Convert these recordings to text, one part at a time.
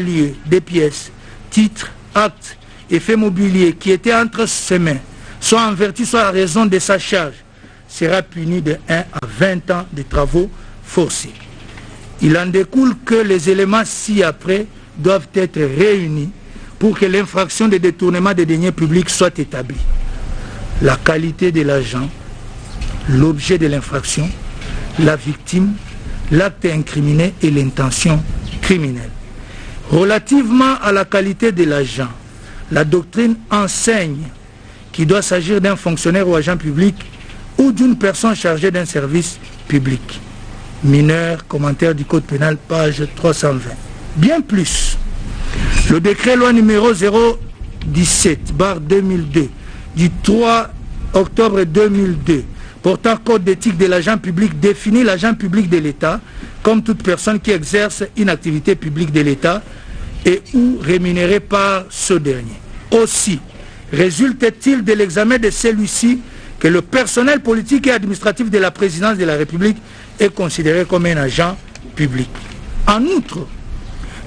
lieu des pièces, titres, actes et faits mobiliers qui étaient entre ses mains, soit en vertu, soit à raison de sa charge, sera puni de 1 à 20 ans de travaux forcés. Il en découle que les éléments ci-après doivent être réunis pour que l'infraction de détournement des deniers publics soit établie. La qualité de l'agent, l'objet de l'infraction, la victime, l'acte incriminé et l'intention criminelle. Relativement à la qualité de l'agent, la doctrine enseigne qu'il doit s'agir d'un fonctionnaire ou agent public ou d'une personne chargée d'un service public. Mineur, commentaire du Code pénal, page 320. Bien plus, le décret loi numéro 017/2002 du 3 octobre 2002 portant code d'éthique de l'agent public définit l'agent public de l'État comme toute personne qui exerce une activité publique de l'État et ou rémunérée par ce dernier. Aussi, résulte-t-il de l'examen de celui-ci que le personnel politique et administratif de la présidence de la République est considéré comme un agent public. En outre,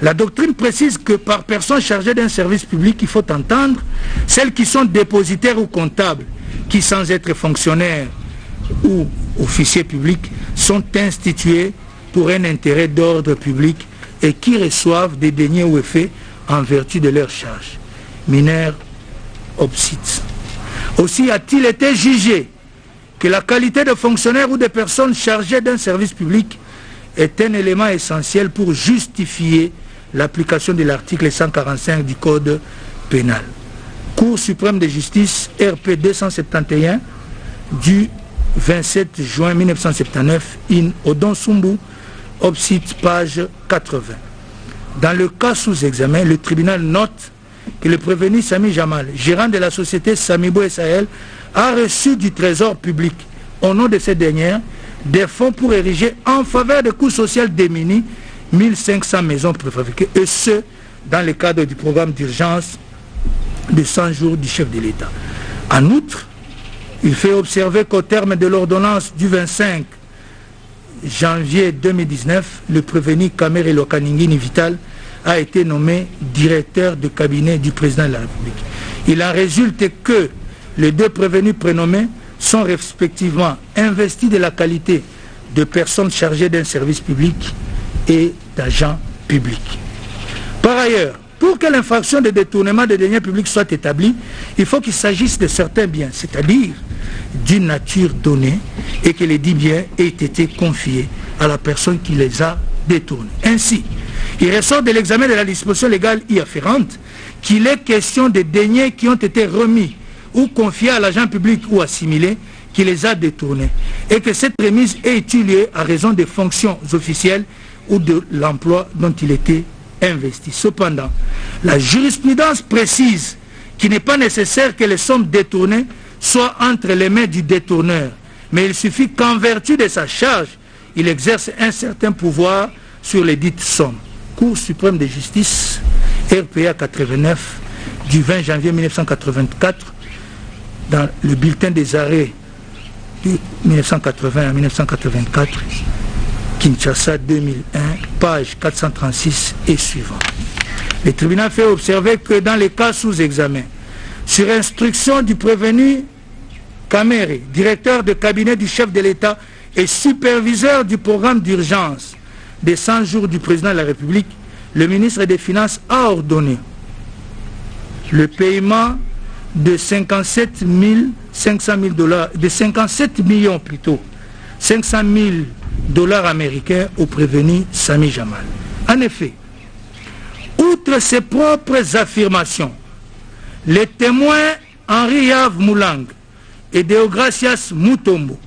la doctrine précise que par personne chargée d'un service public, il faut entendre celles qui sont dépositaires ou comptables, qui sans être fonctionnaires ou officiers publics sont institués pour un intérêt d'ordre public et qui reçoivent des deniers ou effets en vertu de leur charge. Mineurs, obsites. Aussi a-t-il été jugé que la qualité de fonctionnaire ou de personne chargée d'un service public est un élément essentiel pour justifier l'application de l'article 145 du Code pénal. Cour suprême de justice, RP 271 du 27 juin 1979, in Odon Sumbu, Obsit, page 80. Dans le cas sous examen, le tribunal note que le prévenu Sami Jamal, gérant de la société Samibo Sahel, a reçu du trésor public, au nom de cette dernière, des fonds pour ériger en faveur de coûts sociaux démunis 1500 maisons préfabriquées, et ce, dans le cadre du programme d'urgence de 100 jours du chef de l'État. En outre, il fait observer qu'au terme de l'ordonnance du 25 janvier 2019, le prévenu Kamere Lokaningini Vital a été nommé directeur de cabinet du président de la République. Il en résulte que les deux prévenus prénommés sont respectivement investis de la qualité de personnes chargées d'un service public et d'agents publics. Par ailleurs, pour que l'infraction de détournement des deniers publics soit établie, il faut qu'il s'agisse de certains biens, c'est-à-dire d'une nature donnée, et que les dits biens aient été confiés à la personne qui les a détournés. Ainsi, il ressort de l'examen de la disposition légale y afférente qu'il est question de deniers qui ont été remis ou confiés à l'agent public ou assimilé qui les a détournés, et que cette remise ait eu lieu à raison des fonctions officielles ou de l'emploi dont il était investi. Cependant, la jurisprudence précise qu'il n'est pas nécessaire que les sommes détournées soient entre les mains du détourneur, mais il suffit qu'en vertu de sa charge, il exerce un certain pouvoir sur les dites sommes. Cour suprême de justice, RPA 89, du 20 janvier 1984, dans le bulletin des arrêts de 1980 à 1984, Kinshasa 2001, page 436 et suivant. Le tribunal fait observer que dans les cas sous examen, sur instruction du prévenu Kamere, directeur de cabinet du chef de l'État et superviseur du programme d'urgence des 100 jours du président de la République, le ministre des Finances a ordonné le paiement de 57 500 000 dollars, de 57 millions plutôt, 500 000 dollars américains au prévenu Sami Jamal. En effet, outre ses propres affirmations, les témoins Henri Yav Moulang et Deogracias Mutombo,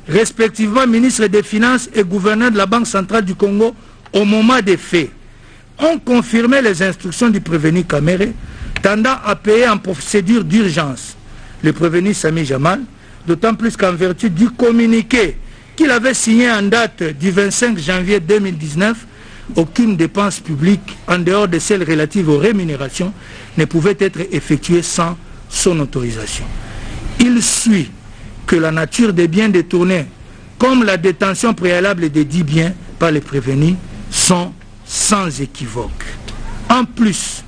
respectivement ministre des Finances et gouverneur de la Banque centrale du Congo au moment des faits, ont confirmé les instructions du prévenu Kamere tendant à payer en procédure d'urgence le prévenu Sami Jamal, d'autant plus qu'en vertu du communiqué qu'il avait signé en date du 25 janvier 2019, aucune dépense publique, en dehors de celles relatives aux rémunérations, ne pouvait être effectuée sans son autorisation. Il suit que la nature des biens détournés, comme la détention préalable des dits biens par les prévenus, sont sans équivoque. En plus,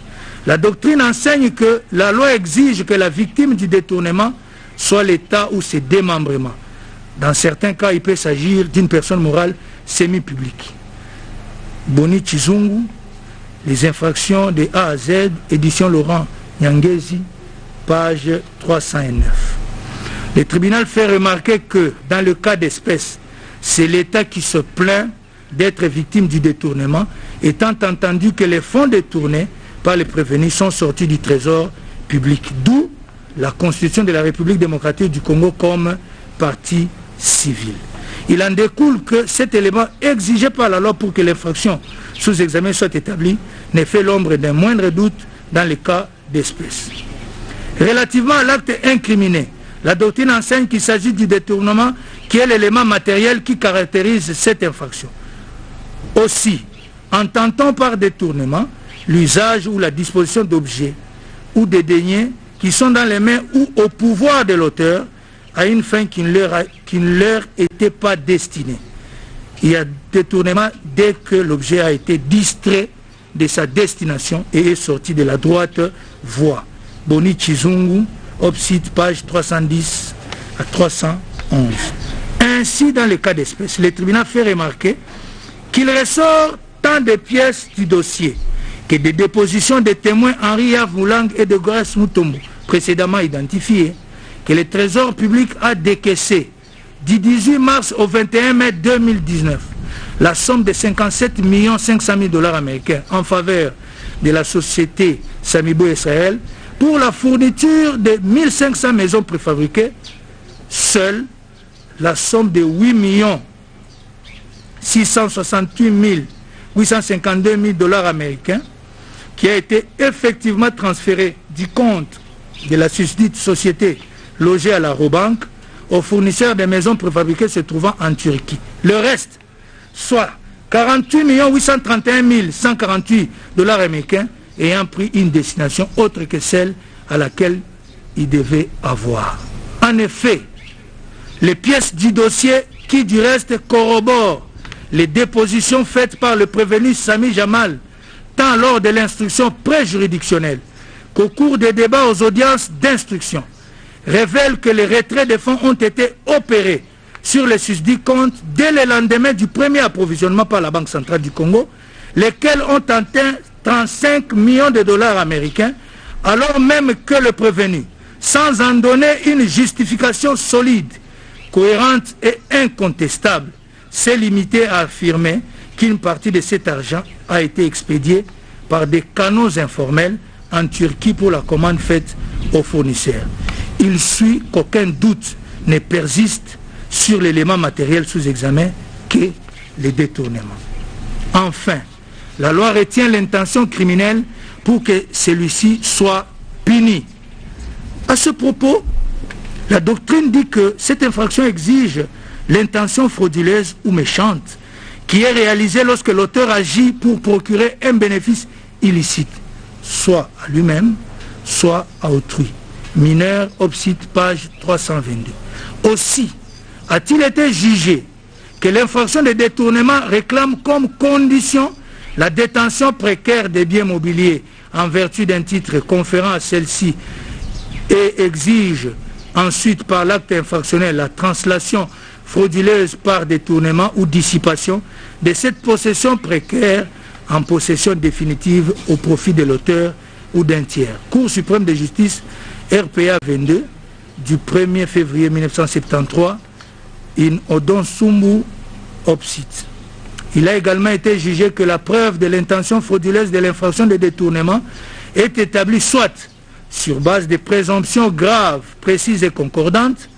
la doctrine enseigne que la loi exige que la victime du détournement soit l'État ou ses démembrements. Dans certains cas, il peut s'agir d'une personne morale semi-publique. Boni Chizungu, les infractions de A à Z, édition Laurent Nyangezi, page 309. Le tribunal fait remarquer que, dans le cas d'espèce, c'est l'État qui se plaint d'être victime du détournement, étant entendu que les fonds détournés par les prévenus sont sortis du trésor public, d'où la constitution de la République démocratique du Congo comme partie civile. Il en découle que cet élément exigé par la loi pour que l'infraction sous examen soit établie ne fait l'ombre d'un moindre doute dans le cas d'espèce. Relativement à l'acte incriminé, la doctrine enseigne qu'il s'agit du détournement qui est l'élément matériel qui caractérise cette infraction. Aussi, entend-on par détournement l'usage ou la disposition d'objets ou de deniers qui sont dans les mains ou au pouvoir de l'auteur à une fin qui ne leur était pas destinée. Il y a détournement dès que l'objet a été distrait de sa destination et est sorti de la droite voie. Boni Chizungu, Opsite, page 310 à 311. Ainsi, dans le cas d'espèce, le tribunal fait remarquer qu'il ressort tant de pièces du dossier que des dépositions des témoins Henri Yavoulang et de Grace Mutombo, précédemment identifiés, que le Trésor public a décaissé du 18 mars au 21 mai 2019 la somme de 57 500 000 $ américains en faveur de la société Samibo Israël pour la fourniture de 1500 maisons préfabriquées. Seule la somme de 8 668 852 000 $ américains qui a été effectivement transférée du compte de la susdite société logée à la Robank aux fournisseurs des maisons préfabriquées se trouvant en Turquie. Le reste, soit 48 831 148 $ américains, ayant pris une destination autre que celle à laquelle il devait avoir. En effet, les pièces du dossier qui du reste corroborent les dépositions faites par le prévenu Sami Jamal, tant lors de l'instruction préjuridictionnelle qu'au cours des débats aux audiences d'instruction, révèlent que les retraits des fonds ont été opérés sur les susdits comptes dès le lendemain du premier approvisionnement par la Banque centrale du Congo, lesquels ont atteint 35 millions de $ américains, alors même que le prévenu, sans en donner une justification solide, cohérente et incontestable, s'est limité à affirmer qu'une partie de cet argent a été expédiée par des canaux informels en Turquie pour la commande faite aux fournisseurs. Il suit qu'aucun doute ne persiste sur l'élément matériel sous examen qu'est le détournement. Enfin, la loi retient l'intention criminelle pour que celui-ci soit puni. À ce propos, la doctrine dit que cette infraction exige l'intention frauduleuse ou méchante qui est réalisée lorsque l'auteur agit pour procurer un bénéfice illicite, soit à lui-même, soit à autrui. Mineur, Opsite, page 322. Aussi, a-t-il été jugé que l'infraction de détournement réclame comme condition la détention précaire des biens mobiliers en vertu d'un titre conférant à celle-ci et exige ensuite par l'acte infractionnel la translation frauduleuse par détournement ou dissipation de cette possession précaire en possession définitive au profit de l'auteur ou d'un tiers. Cour suprême de justice RPA 22 du 1er février 1973 in Odonsumbu Opsite. Il a également été jugé que la preuve de l'intention frauduleuse de l'infraction de détournement est établie soit sur base de présomptions graves, précises et concordantes,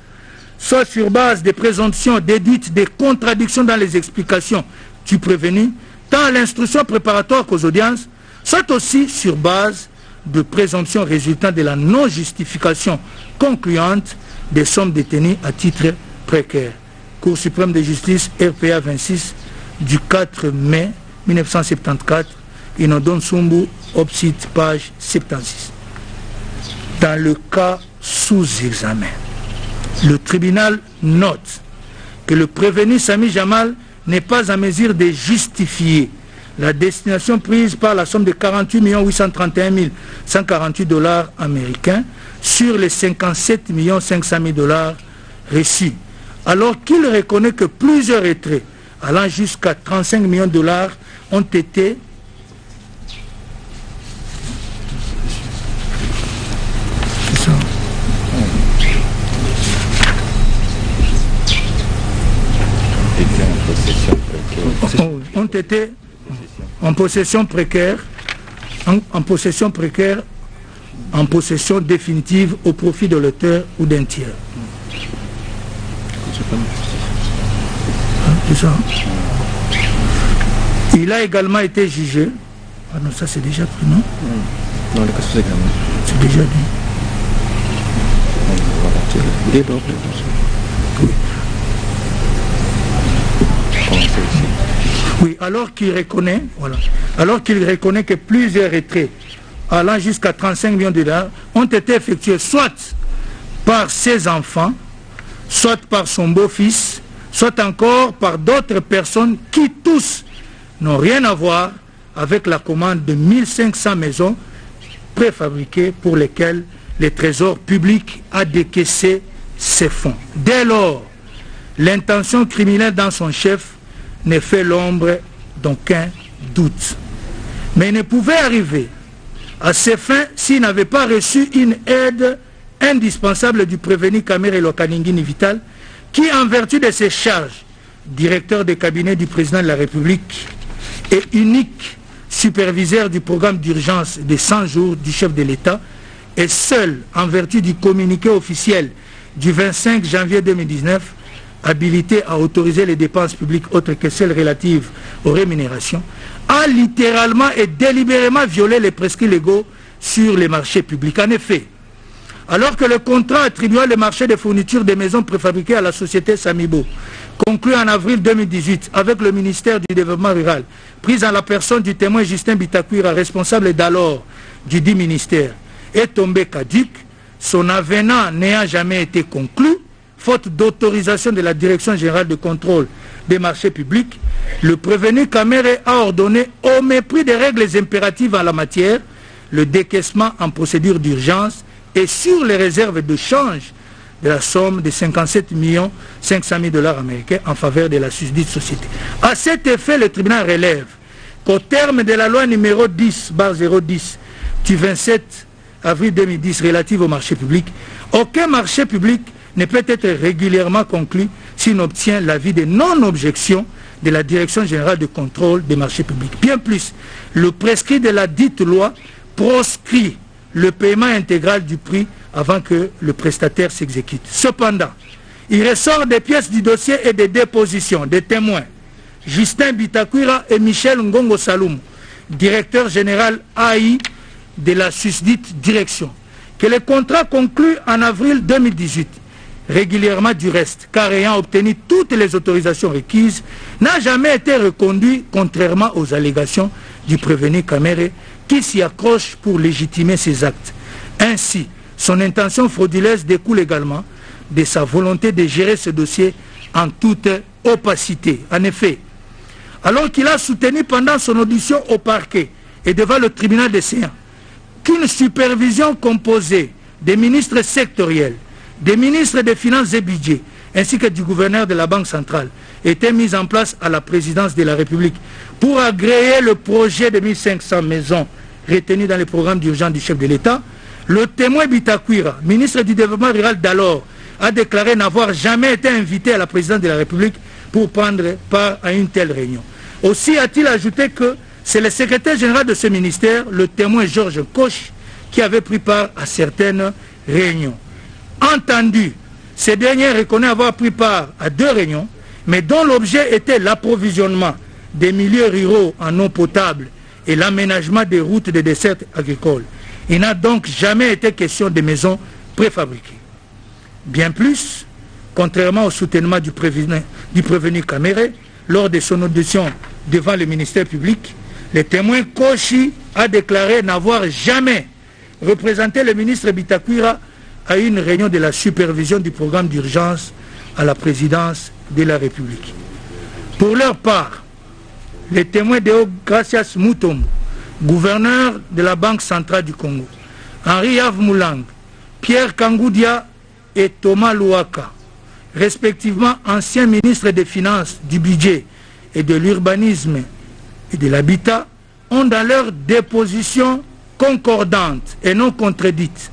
soit sur base de présomptions déduites des contradictions dans les explications du prévenu, tant à l'instruction préparatoire qu'aux audiences, soit aussi sur base de présomptions résultant de la non-justification concluante des sommes détenues à titre précaire. Cour suprême de justice RPA 26 du 4 mai 1974, Inodonsumbu Opsite, page 76. Dans le cas sous examen, le tribunal note que le prévenu Sami Jamal n'est pas en mesure de justifier la destination prise par la somme de 48 831 148 dollars américains sur les 57 500 000 dollars reçus, alors qu'il reconnaît que plusieurs retraits allant jusqu'à 35 millions de dollars ont été en possession précaire, en possession définitive au profit de l'auteur ou d'un tiers. Il a également été jugé. Ah non, ça c'est déjà pris, non? Non, le cas sous examen. C'est déjà dit. Oui, alors qu'il reconnaît, que plusieurs retraits allant jusqu'à 35 millions de dollars ont été effectués soit par ses enfants, soit par son beau-fils, soit encore par d'autres personnes qui tous n'ont rien à voir avec la commande de 1500 maisons préfabriquées pour lesquelles le Trésor public a décaissé ses fonds. Dès lors, l'intention criminelle dans son chef ne fait l'ombre d'aucun doute. Mais il ne pouvait arriver à ses fins s'il n'avait pas reçu une aide indispensable du prévenu Kamere Lokaningini Vital, qui, en vertu de ses charges, directeur de cabinet du président de la République et unique superviseur du programme d'urgence des 100 jours du chef de l'État, est seul, en vertu du communiqué officiel du 25 janvier 2019, habilité à autoriser les dépenses publiques autres que celles relatives aux rémunérations, a littéralement et délibérément violé les prescrits légaux sur les marchés publics. En effet, alors que le contrat attribuant le marché des fournitures des maisons préfabriquées à la société Samibo, conclu en avril 2018 avec le ministère du Développement Rural, pris en la personne du témoin Justin Bitakwira, responsable d'alors du dit ministère, est tombé caduc, son avenant n'ayant jamais été conclu, faute d'autorisation de la Direction générale de contrôle des marchés publics, le prévenu Kamere a ordonné, au mépris des règles impératives en la matière, le décaissement en procédure d'urgence et sur les réserves de change de la somme de 57 500 000 dollars américains en faveur de la susdite société. À cet effet, le tribunal relève qu'au terme de la loi numéro 10/010 du 27 avril 2010 relative au marché public, aucun marché public ne peut être régulièrement conclu s'il obtient l'avis de non-objection de la Direction générale de contrôle des marchés publics. Bien plus, le prescrit de la dite loi proscrit le paiement intégral du prix avant que le prestataire s'exécute. Cependant, il ressort des pièces du dossier et des dépositions des témoins Justin Bitakwira et Michel Ngongo Saloum, directeur général AI de la susdite direction, que le contrat conclu en avril 2018, régulièrement du reste, car ayant obtenu toutes les autorisations requises, n'a jamais été reconduit, contrairement aux allégations du prévenu Kamere, qui s'y accroche pour légitimer ses actes. Ainsi, son intention frauduleuse découle également de sa volonté de gérer ce dossier en toute opacité. En effet, alors qu'il a soutenu pendant son audition au parquet et devant le tribunal des séants qu'une supervision composée des ministres sectoriels, des ministres des Finances et Budget, ainsi que du gouverneur de la Banque centrale, était mise en place à la présidence de la République pour agréer le projet de 1500 maisons retenues dans le programme d'urgence du chef de l'État, le témoin Bitakwira, ministre du Développement rural d'alors, a déclaré n'avoir jamais été invité à la présidence de la République pour prendre part à une telle réunion. Aussi a-t-il ajouté que c'est le secrétaire général de ce ministère, le témoin Georges Koch, qui avait pris part à certaines réunions. Entendu, ce dernier reconnaît avoir pris part à 2 réunions, mais dont l'objet était l'approvisionnement des milieux ruraux en eau potable et l'aménagement des routes de dessertes agricoles. Il n'a donc jamais été question de maisons préfabriquées. Bien plus, contrairement au soutènement du prévenu Kamere, lors de son audition devant le ministère public, le témoin Kochi a déclaré n'avoir jamais représenté le ministre Bitakwira à une réunion de la supervision du programme d'urgence à la présidence de la République. Pour leur part, les témoins Deogracias Mutombo, gouverneur de la Banque centrale du Congo, Henri Yves Moulang, Pierre Kangoudia et Thomas Louaka, respectivement anciens ministres des Finances, du Budget et de l'Urbanisme et de l'Habitat, ont dans leur déposition concordante et non contredite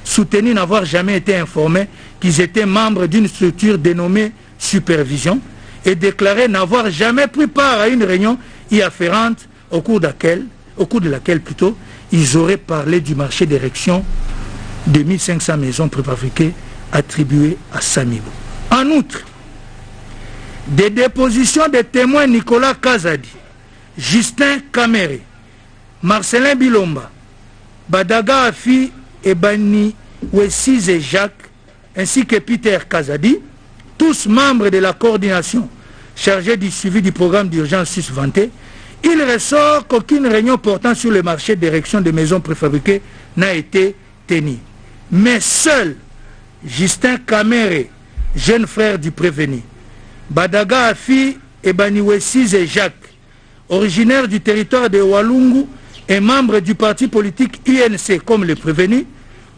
soutenu n'avoir jamais été informés qu'ils étaient membres d'une structure dénommée Supervision et déclaré n'avoir jamais pris part à une réunion y afférente au cours de laquelle ils auraient parlé du marché d'érection de 1500 maisons préfabriquées attribuées à Samibo. En outre, des dépositions des témoins Nicolas Kazadi, Justin Kamere, Marcelin Bilomba, Badaga Afi et Bani Wessize Jacques, ainsi que Peter Kazadi, tous membres de la coordination chargée du suivi du programme d'urgence susvanté, il ressort qu'aucune réunion portant sur le marché d'érection de maisons préfabriquées n'a été tenue. Mais seul Justin Kamere, jeune frère du prévenu, Badaga Afi et Bani Wessize Jacques, originaire du territoire de Walungu et membre du parti politique UNC comme le prévenu,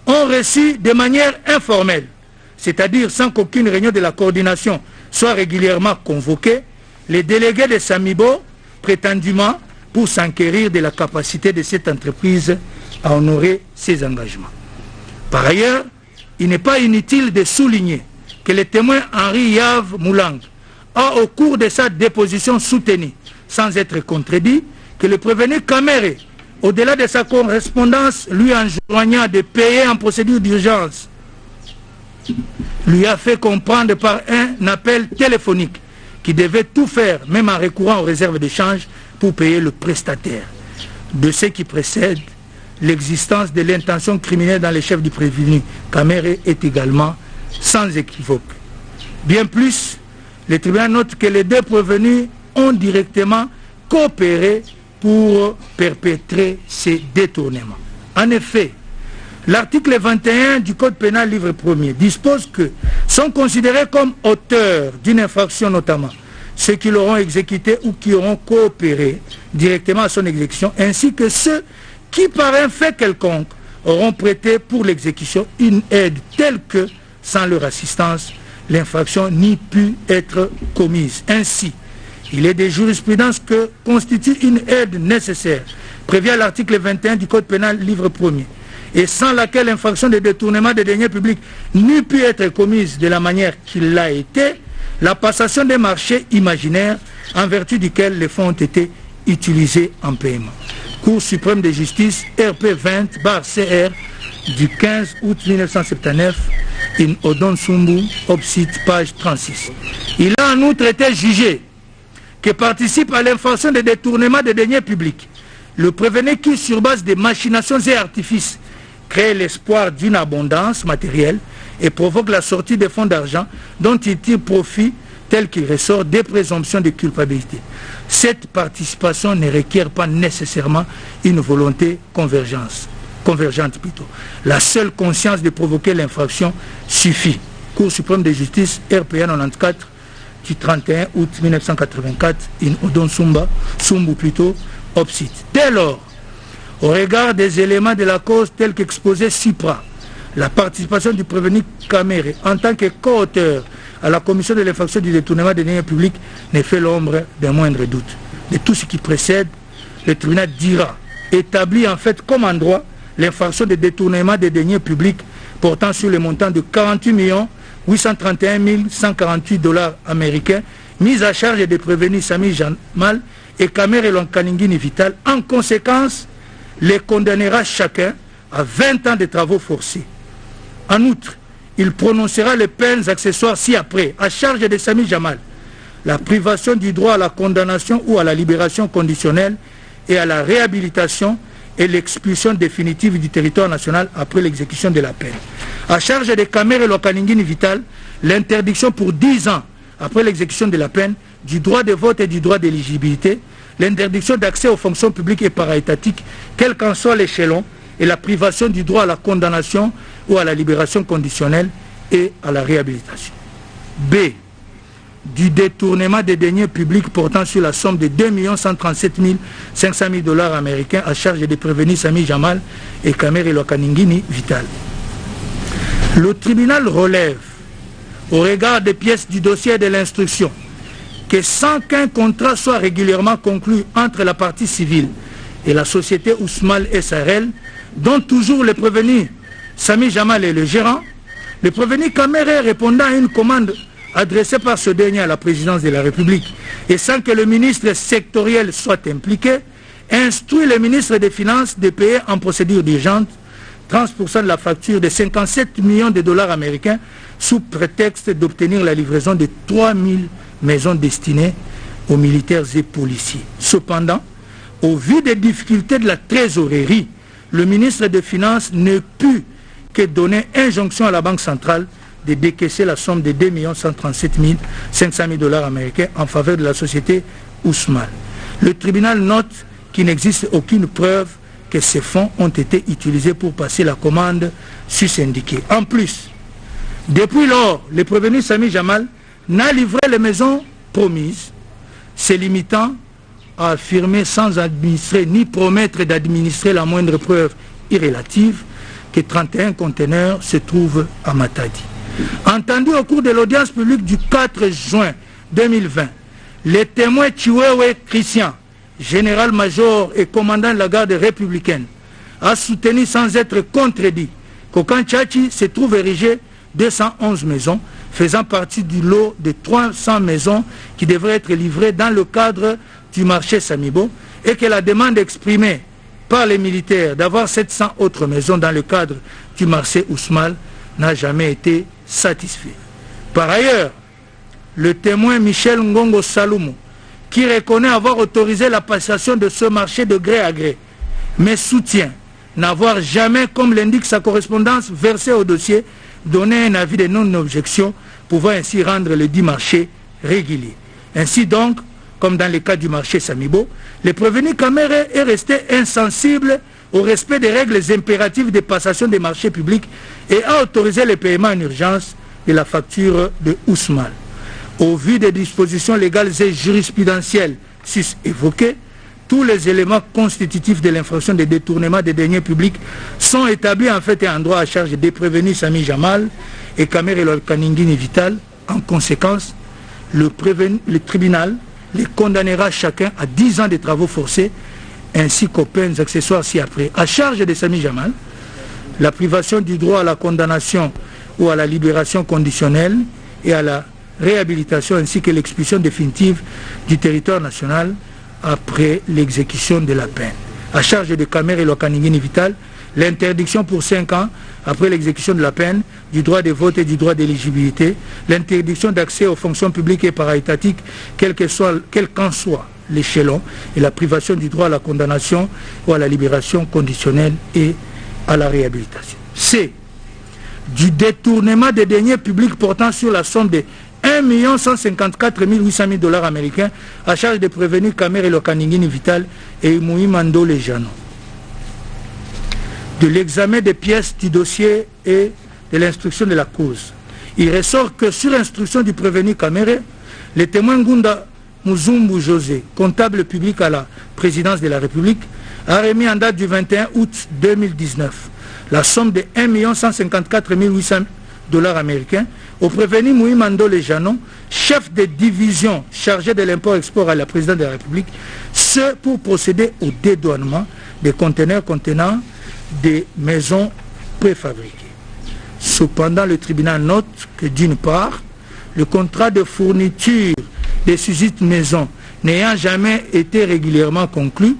ont reçu de manière informelle, c'est-à-dire sans qu'aucune réunion de la coordination soit régulièrement convoquée, les délégués de Samibo, prétendument pour s'enquérir de la capacité de cette entreprise à honorer ses engagements. Par ailleurs, il n'est pas inutile de souligner que le témoin Henri Yves Moulang a au cours de sa déposition soutenu, sans être contredit, que le prévenu Kamere, au-delà de sa correspondance lui enjoignant de payer en procédure d'urgence, lui a fait comprendre par un appel téléphonique qu'il devait tout faire, même en recourant aux réserves d'échange, pour payer le prestataire. De ce qui précède, l'existence de l'intention criminelle dans les chefs du prévenu Kamere est également sans équivoque. Bien plus, le tribunal note que les deux prévenus ont directement coopéré pour perpétrer ces détournements. En effet, l'article 21 du Code pénal livre 1er dispose que sont considérés comme auteurs d'une infraction notamment ceux qui l'auront exécuté ou qui auront coopéré directement à son exécution, ainsi que ceux qui par un fait quelconque auront prêté pour l'exécution une aide telle que, sans leur assistance, l'infraction n'y pu être commise. Ainsi, il est des jurisprudences que constitue une aide nécessaire, prévue à l'article 21 du Code pénal livre 1er, et sans laquelle l'infraction de détournement des deniers publics n'eût pu être commise de la manière qu'il l'a été, la passation des marchés imaginaires en vertu duquel les fonds ont été utilisés en paiement. Cour suprême de justice RP 20/CR du 15 août 1979, in Odon Sumbu, Obsit, page 36. Il a en outre été jugé que participe à l'infraction de détournement des deniers publics le prévenu qui, sur base de machinations et artifices, crée l'espoir d'une abondance matérielle et provoque la sortie des fonds d'argent dont il tire profit tel qu'il ressort des présomptions de culpabilité. Cette participation ne requiert pas nécessairement une volonté convergente. La seule conscience de provoquer l'infraction suffit. Cour suprême de justice RPA 94 du 31 août 1984, in Odon Sumbu plutôt, Obsit. Dès lors, au regard des éléments de la cause tels qu'exposés supra, la participation du prévenu Kamere en tant que co-auteur à la commission de l'infraction du détournement des deniers publics ne fait l'ombre d'un moindre doute. De tout ce qui précède, le tribunal dira, établit en fait comme en droit l'infraction de détournement des deniers publics portant sur le montant de 48 831 148 $ américains mis à charge des prévenus Sami Jamal et Kamere Lonkaningini Vital. En conséquence, les condamnera chacun à 20 ans de travaux forcés. En outre, il prononcera les peines accessoires ci-après, à charge de Sami Jamal, la privation du droit à la condamnation ou à la libération conditionnelle et à la réhabilitation et l'expulsion définitive du territoire national après l'exécution de la peine. À charge de Kamere Lonkaningini Vital, l'interdiction pour 10 ans après l'exécution de la peine du droit de vote et du droit d'éligibilité, l'interdiction d'accès aux fonctions publiques et para-étatiques, quel qu'en soit l'échelon, et la privation du droit à la condamnation ou à la libération conditionnelle et à la réhabilitation. B. du détournement des deniers publics portant sur la somme de 2 137 500 000 $ américains à charge des prévenus Sami Jamal et Kamere Lokaningini Vital. Le tribunal relève, au regard des pièces du dossier de l'instruction, que sans qu'un contrat soit régulièrement conclu entre la partie civile et la société Ousmal SRL, dont toujours le prévenu Sami Jamal est le gérant, le prévenu Kamere répondant à une commande adressée par ce dernier à la présidence de la République et sans que le ministre sectoriel soit impliqué, instruit le ministre des Finances de payer en procédure d'urgence 30% de la facture de 57 millions de $ américains sous prétexte d'obtenir la livraison de 3000 maisons destinées aux militaires et policiers. Cependant, au vu des difficultés de la trésorerie, le ministre des Finances ne put que donner injonction à la Banque centrale de décaisser la somme de 2 137 500 000 $ américains en faveur de la société Ousmal. Le tribunal note qu'il n'existe aucune preuve que ces fonds ont été utilisés pour passer la commande sus-indiquée. En plus, depuis lors, le prévenu Sami Jamal n'a livré les maisons promises, se limitant à affirmer sans administrer ni promettre d'administrer la moindre preuve irrélative que 31 conteneurs se trouvent à Matadi. Entendu au cours de l'audience publique du 4 juin 2020, les témoins Chiwewe Christian, général-major et commandant de la garde républicaine, a soutenu sans être contredit qu'au camp Tchachi se trouve érigé 211 maisons, faisant partie du lot de 300 maisons qui devraient être livrées dans le cadre du marché Samibo, et que la demande exprimée par les militaires d'avoir 700 autres maisons dans le cadre du marché Ousmal n'a jamais été satisfait. Par ailleurs, le témoin Michel Ngongo Saloumou, qui reconnaît avoir autorisé la passation de ce marché de gré à gré, mais soutient n'avoir jamais, comme l'indique sa correspondance versée au dossier, donné un avis de non-objection, pouvant ainsi rendre le dit marché régulier. Ainsi donc, comme dans le cas du marché Samibo, le prévenu Kamere est resté insensible au respect des règles impératives de passation des marchés publics et a autorisé le paiement en urgence de la facture de Ousmal. Au vu des dispositions légales et jurisprudentielles sus-évoquées, tous les éléments constitutifs de l'infraction de détournement des deniers publics sont établis en fait et en droit à charge des prévenus Sami Jamal et Kamere Lokaningini Vital. En conséquence, le tribunal les condamnera chacun à 10 ans de travaux forcés ainsi qu'aux peines accessoires ci-après. À charge de Sami Jamal, la privation du droit à la condamnation ou à la libération conditionnelle et à la réhabilitation ainsi que l'expulsion définitive du territoire national après l'exécution de la peine. À charge de Kamere Lokaningini Vital, l'interdiction pour 5 ans après l'exécution de la peine du droit de vote et du droit d'éligibilité, l'interdiction d'accès aux fonctions publiques et para-étatiques, quel qu'en soit l'échelon, et la privation du droit à la condamnation ou à la libération conditionnelle et à la réhabilitation. C. Du détournement des deniers publics portant sur la somme de 1 154 800 000 $ américains à charge des prévenus Kamere Lokaningini Vital et Imoui Mando Lejano. De l'examen des pièces du dossier et de l'instruction de la cause, il ressort que sur instruction du prévenu Kamere, le témoin Ngunda Muzumbu José, comptable public à la présidence de la République, a remis en date du 21 août 2019 la somme de 1 154 800 $ américains au prévenu Moui Mando Lejano, chef de division chargé de l'import-export à la présidence de la République, ce pour procéder au dédouanement des conteneurs contenant des maisons préfabriquées. Cependant, le tribunal note que d'une part, le contrat de fourniture des susdites maisons n'ayant jamais été régulièrement conclu,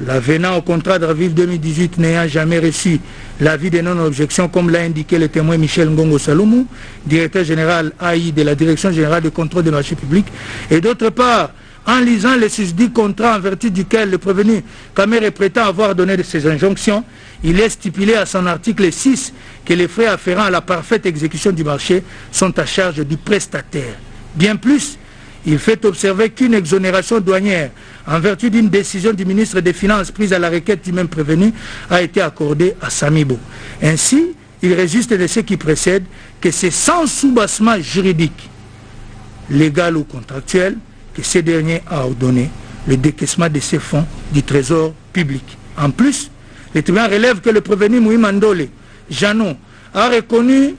l'avenant au contrat d'avril 2018 n'ayant jamais reçu l'avis de non-objection, comme l'a indiqué le témoin Michel Ngongo Saloumou, directeur général AI de la Direction générale de contrôle des marchés publics, et d'autre part, en lisant les susdits contrats en vertu duquel le prévenu Kamere prétend avoir donné de ces injonctions, il est stipulé à son article 6 que les frais afférents à la parfaite exécution du marché sont à charge du prestataire. Bien plus, il fait observer qu'une exonération douanière en vertu d'une décision du ministre des Finances prise à la requête du même prévenu a été accordée à Samibo. Ainsi, il résulte de ce qui précède que c'est sans soubassement juridique légale ou contractuelle, que ce dernier a ordonné le décaissement de ces fonds du trésor public. En plus, le tribunal relève que le prévenu Moui Mandole Janon a reconnu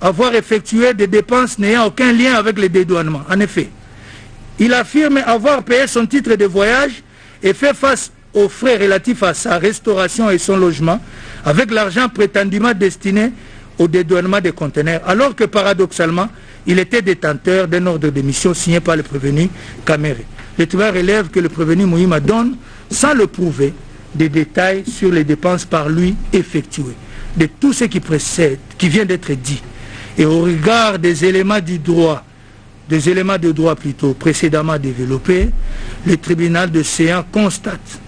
avoir effectué des dépenses n'ayant aucun lien avec le dédouanement. En effet, il affirme avoir payé son titre de voyage et fait face aux frais relatifs à sa restauration et son logement avec l'argent prétendument destiné au dédouanement des conteneurs, alors que paradoxalement, il était détenteur d'un ordre de mission signé par le prévenu Caméré. Le tribunal relève que le prévenu Moïma donne, sans le prouver, des détails sur les dépenses par lui effectuées. De tout ce qui précède, qui vient d'être dit, et au regard des éléments du droit, des éléments de droit plutôt précédemment développés, le tribunal de séance constate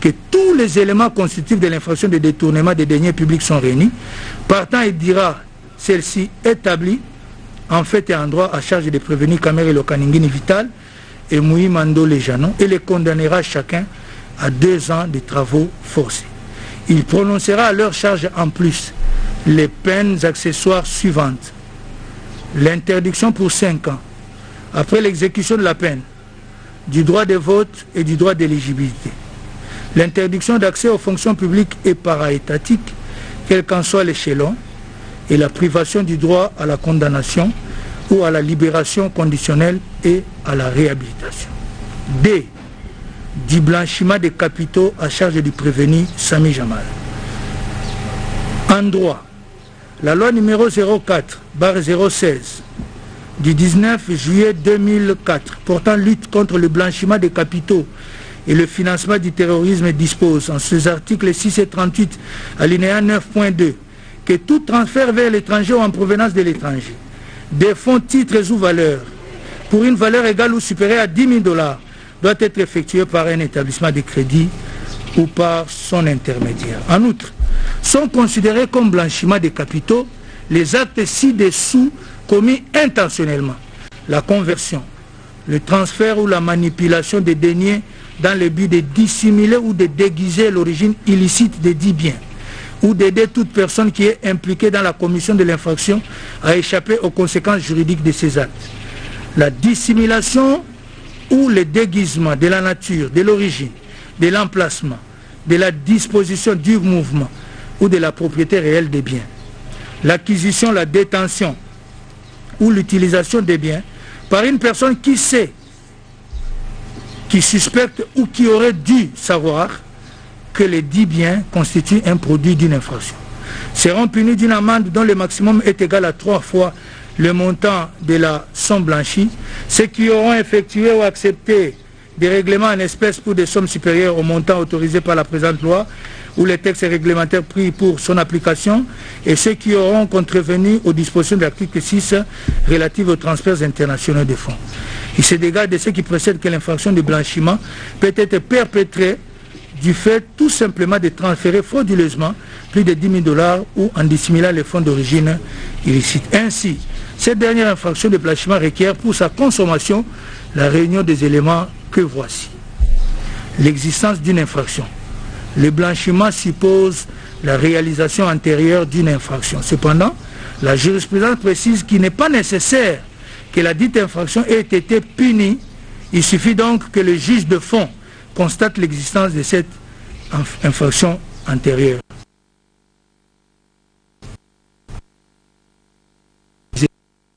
que tous les éléments constitutifs de l'infraction de détournement des deniers publics sont réunis. Partant, il dira celle-ci établie en fait et en droit à charge des prévenus Caméré Lokaningini Vital et Moui Mandole Janon et les condamnera chacun à 2 ans de travaux forcés. Il prononcera à leur charge en plus les peines accessoires suivantes. L'interdiction pour 5 ans, après l'exécution de la peine, du droit de vote et du droit d'éligibilité. L'interdiction d'accès aux fonctions publiques et para-étatiques, quel qu'en soit l'échelon, et la privation du droit à la condamnation ou à la libération conditionnelle et à la réhabilitation. D. Du blanchiment des capitaux à charge du prévenu Sami Jamal. En droit, la loi numéro 04/016 du 19 juillet 2004 portant lutte contre le blanchiment des capitaux et le financement du terrorisme dispose en ses articles 6 et 38 alinéa 9.2 que tout transfert vers l'étranger ou en provenance de l'étranger des fonds, titres ou valeurs pour une valeur égale ou supérieure à 10 000 $ doit être effectué par un établissement de crédit ou par son intermédiaire. En outre, sont considérés comme blanchiment des capitaux les actes ci-dessous commis intentionnellement: la conversion, le transfert ou la manipulation des deniers dans le but de dissimuler ou de déguiser l'origine illicite des dits biens, ou d'aider toute personne qui est impliquée dans la commission de l'infraction à échapper aux conséquences juridiques de ces actes. La dissimulation ou le déguisement de la nature, de l'origine, de l'emplacement, de la disposition du mouvement ou de la propriété réelle des biens. L'acquisition, la détention ou l'utilisation des biens par une personne qui sait, qui suspecte ou qui aurait dû savoir que les dits biens constituent un produit d'une infraction, seront punis d'une amende dont le maximum est égal à 3 fois le montant de la somme blanchie. Ceux qui auront effectué ou accepté des règlements en espèces pour des sommes supérieures au montant autorisé par la présente loi ou les textes réglementaires pris pour son application, et ceux qui auront contrevenu aux dispositions de l'article 6 relatives aux transferts internationaux de fonds. Il se dégage de ce qui précède que l'infraction de blanchiment peut être perpétrée du fait tout simplement de transférer frauduleusement plus de 10 000 $ ou en dissimulant les fonds d'origine illicite. Ainsi, cette dernière infraction de blanchiment requiert pour sa consommation la réunion des éléments que voici. L'existence d'une infraction. Le blanchiment suppose la réalisation antérieure d'une infraction. Cependant, la jurisprudence précise qu'il n'est pas nécessaire que la dite infraction ait été punie. Il suffit donc que le juge de fond constate l'existence de cette infraction antérieure.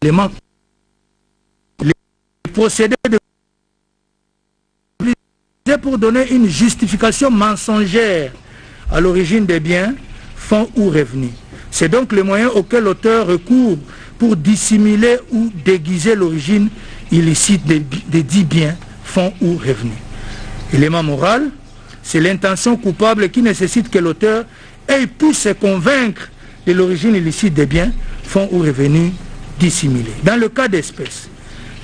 Les procédés de pour donner une justification mensongère à l'origine des biens, fonds ou revenus. C'est donc le moyen auquel l'auteur recourt pour dissimuler ou déguiser l'origine illicite des dits biens, fonds ou revenus. Élément moral, c'est l'intention coupable qui nécessite que l'auteur ait pu se convaincre de l'origine illicite des biens, fonds ou revenus dissimulés. Dans le cas d'espèce,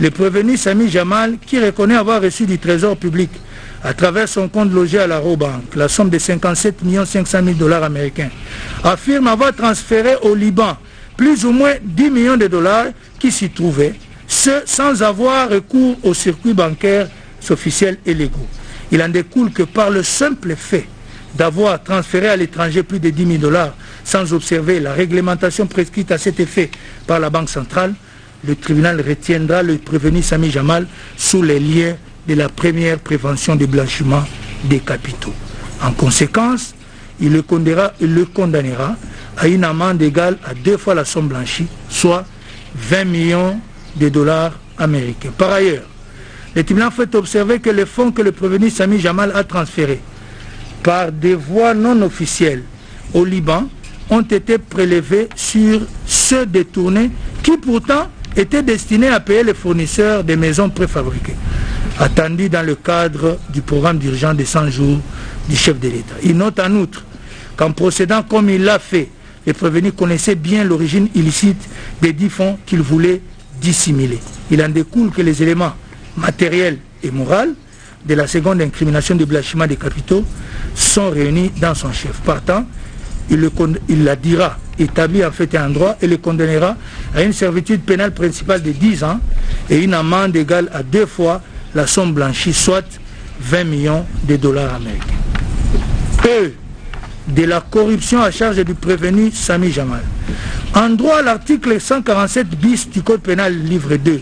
le prévenu Sami Jamal, qui reconnaît avoir reçu du trésor public à travers son compte logé à la Robank la somme de 57 500 000 $ américains, affirme avoir transféré au Liban plus ou moins 10 millions de dollars qui s'y trouvaient, ce sans avoir recours aux circuits bancaires officiels et légaux. Il en découle que par le simple fait d'avoir transféré à l'étranger plus de 10 000 $ sans observer la réglementation prescrite à cet effet par la Banque centrale, le tribunal retiendra le prévenu Sami Jamal sous les liens de la première prévention du blanchiment des capitaux. En conséquence, il le condamnera à une amende égale à 2 fois la somme blanchie, soit 20 millions de dollars américains. Par ailleurs, le tribunal fait observer que les fonds que le prévenu Sami Jamal a transférés par des voies non officielles au Liban ont été prélevés sur ceux détournés qui pourtant étaient destinés à payer les fournisseurs des maisons préfabriquées, attendus dans le cadre du programme d'urgence de 100 jours du chef de l'État. Il note en outre qu'en procédant comme il l'a fait, le prévenu connaissait bien l'origine illicite des 10 fonds qu'il voulait dissimuler. Il en découle que les éléments matériels et moraux de la seconde incrimination du blanchiment des capitaux sont réunis dans son chef. Partant, il la dira établi en fait et en droit et le condamnera à une servitude pénale principale de 10 ans et une amende égale à 2 fois la somme blanchie, soit 20 millions de dollars américains. De la corruption à charge du prévenu Sami Jamal. En droit, l'article 147 bis du Code pénal livre 2,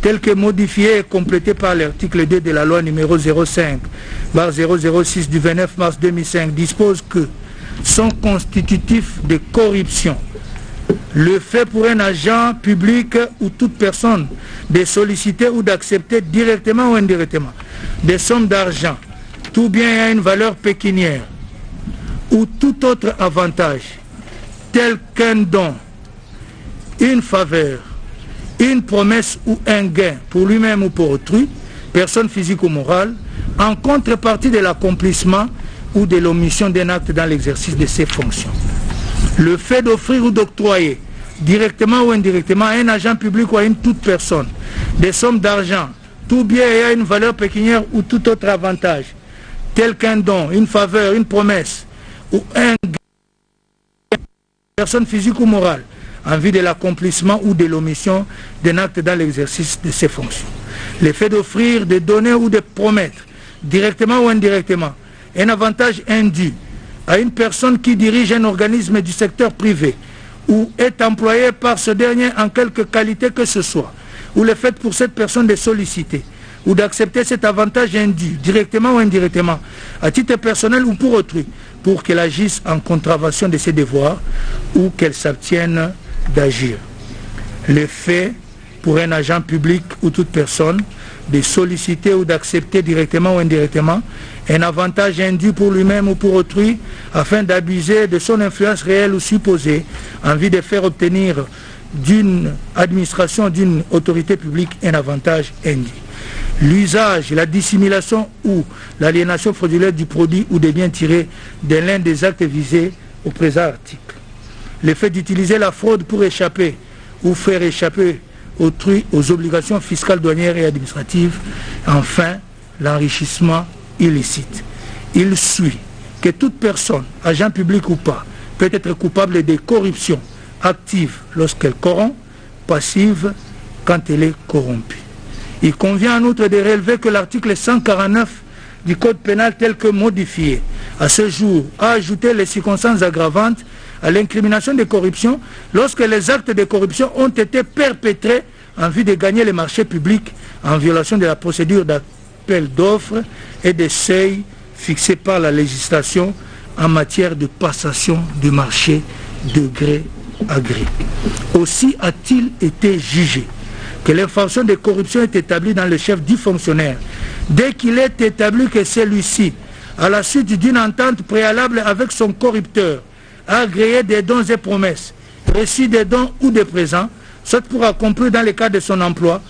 tel que modifié et complété par l'article 2 de la loi numéro 05/006 du 29 mars 2005, dispose que sont constitutifs de corruption le fait pour un agent public ou toute personne de solliciter ou d'accepter directement ou indirectement des sommes d'argent, tout bien à une valeur pécuniaire ou tout autre avantage, tel qu'un don, une faveur, une promesse ou un gain pour lui-même ou pour autrui, personne physique ou morale, en contrepartie de l'accomplissement ou de l'omission d'un acte dans l'exercice de ses fonctions. Le fait d'offrir ou d'octroyer, directement ou indirectement, à un agent public ou à une toute personne, des sommes d'argent, tout bien ayant une valeur pécuniaire ou tout autre avantage, tel qu'un don, une faveur, une promesse, ou un gain, personne physique ou morale, en vue de l'accomplissement ou de l'omission d'un acte dans l'exercice de ses fonctions. Le fait d'offrir, de donner ou de promettre, directement ou indirectement, un avantage indu à une personne qui dirige un organisme du secteur privé ou est employé par ce dernier en quelque qualité que ce soit, ou le fait pour cette personne de solliciter ou d'accepter cet avantage indu, directement ou indirectement, à titre personnel ou pour autrui, pour qu'elle agisse en contravention de ses devoirs ou qu'elle s'abstienne d'agir. Le fait pour un agent public ou toute personne de solliciter ou d'accepter directement ou indirectement un avantage indu pour lui-même ou pour autrui afin d'abuser de son influence réelle ou supposée en vue de faire obtenir d'une administration, d'une autorité publique un avantage indu. L'usage, la dissimulation ou l'aliénation frauduleuse du produit ou des biens tirés de l'un des actes visés au présent article. Le fait d'utiliser la fraude pour échapper ou faire échapper autrui aux obligations fiscales, douanières et administratives. Enfin, l'enrichissement illicite. Il suit que toute personne, agent public ou pas, peut être coupable de corruption active lorsqu'elle corrompt, passive quand elle est corrompue. Il convient en outre de relever que l'article 149 du Code pénal tel que modifié à ce jour a ajouté les circonstances aggravantes à l'incrimination de corruption lorsque les actes de corruption ont été perpétrés en vue de gagner les marchés publics en violation de la procédure d'appel d'offres et des seuils fixés par la législation en matière de passation de marché de gré à gré. Aussi a-t-il été jugé que l'infraction de corruption est établie dans le chef du fonctionnaire dès qu'il est établi que celui-ci, à la suite d'une entente préalable avec son corrupteur, a agréé des dons et promesses, reçu des dons ou des présents, soit pour accomplir dans le cadre de son emploi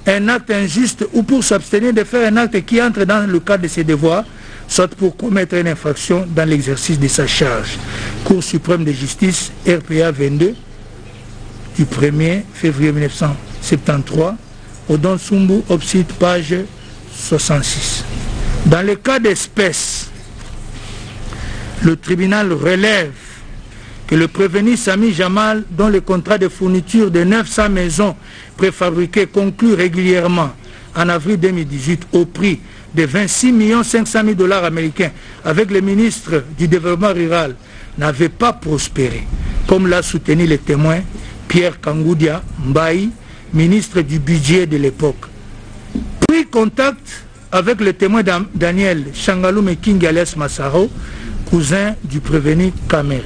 un acte injuste ou pour s'abstenir de faire un acte qui entre dans le cadre de ses devoirs, soit pour commettre une infraction dans l'exercice de sa charge. Cour suprême de justice, RPA 22, du 1er février 1973, Odon Sumbu, Obsid, page 66. Dans le cas d'espèce, le tribunal relève que le prévenu Sami Jamal, dont le contrat de fourniture de 900 maisons préfabriquées conclu régulièrement en avril 2018 au prix de 26 500 000 dollars américains avec le ministre du Développement rural, n'avait pas prospéré, comme l'a soutenu le témoin Pierre Kangoudia Mbaye, ministre du budget de l'époque. Pris contact avec le témoin Daniel Shangalume Kingi alias Massaro, cousin du prévenu Kamere.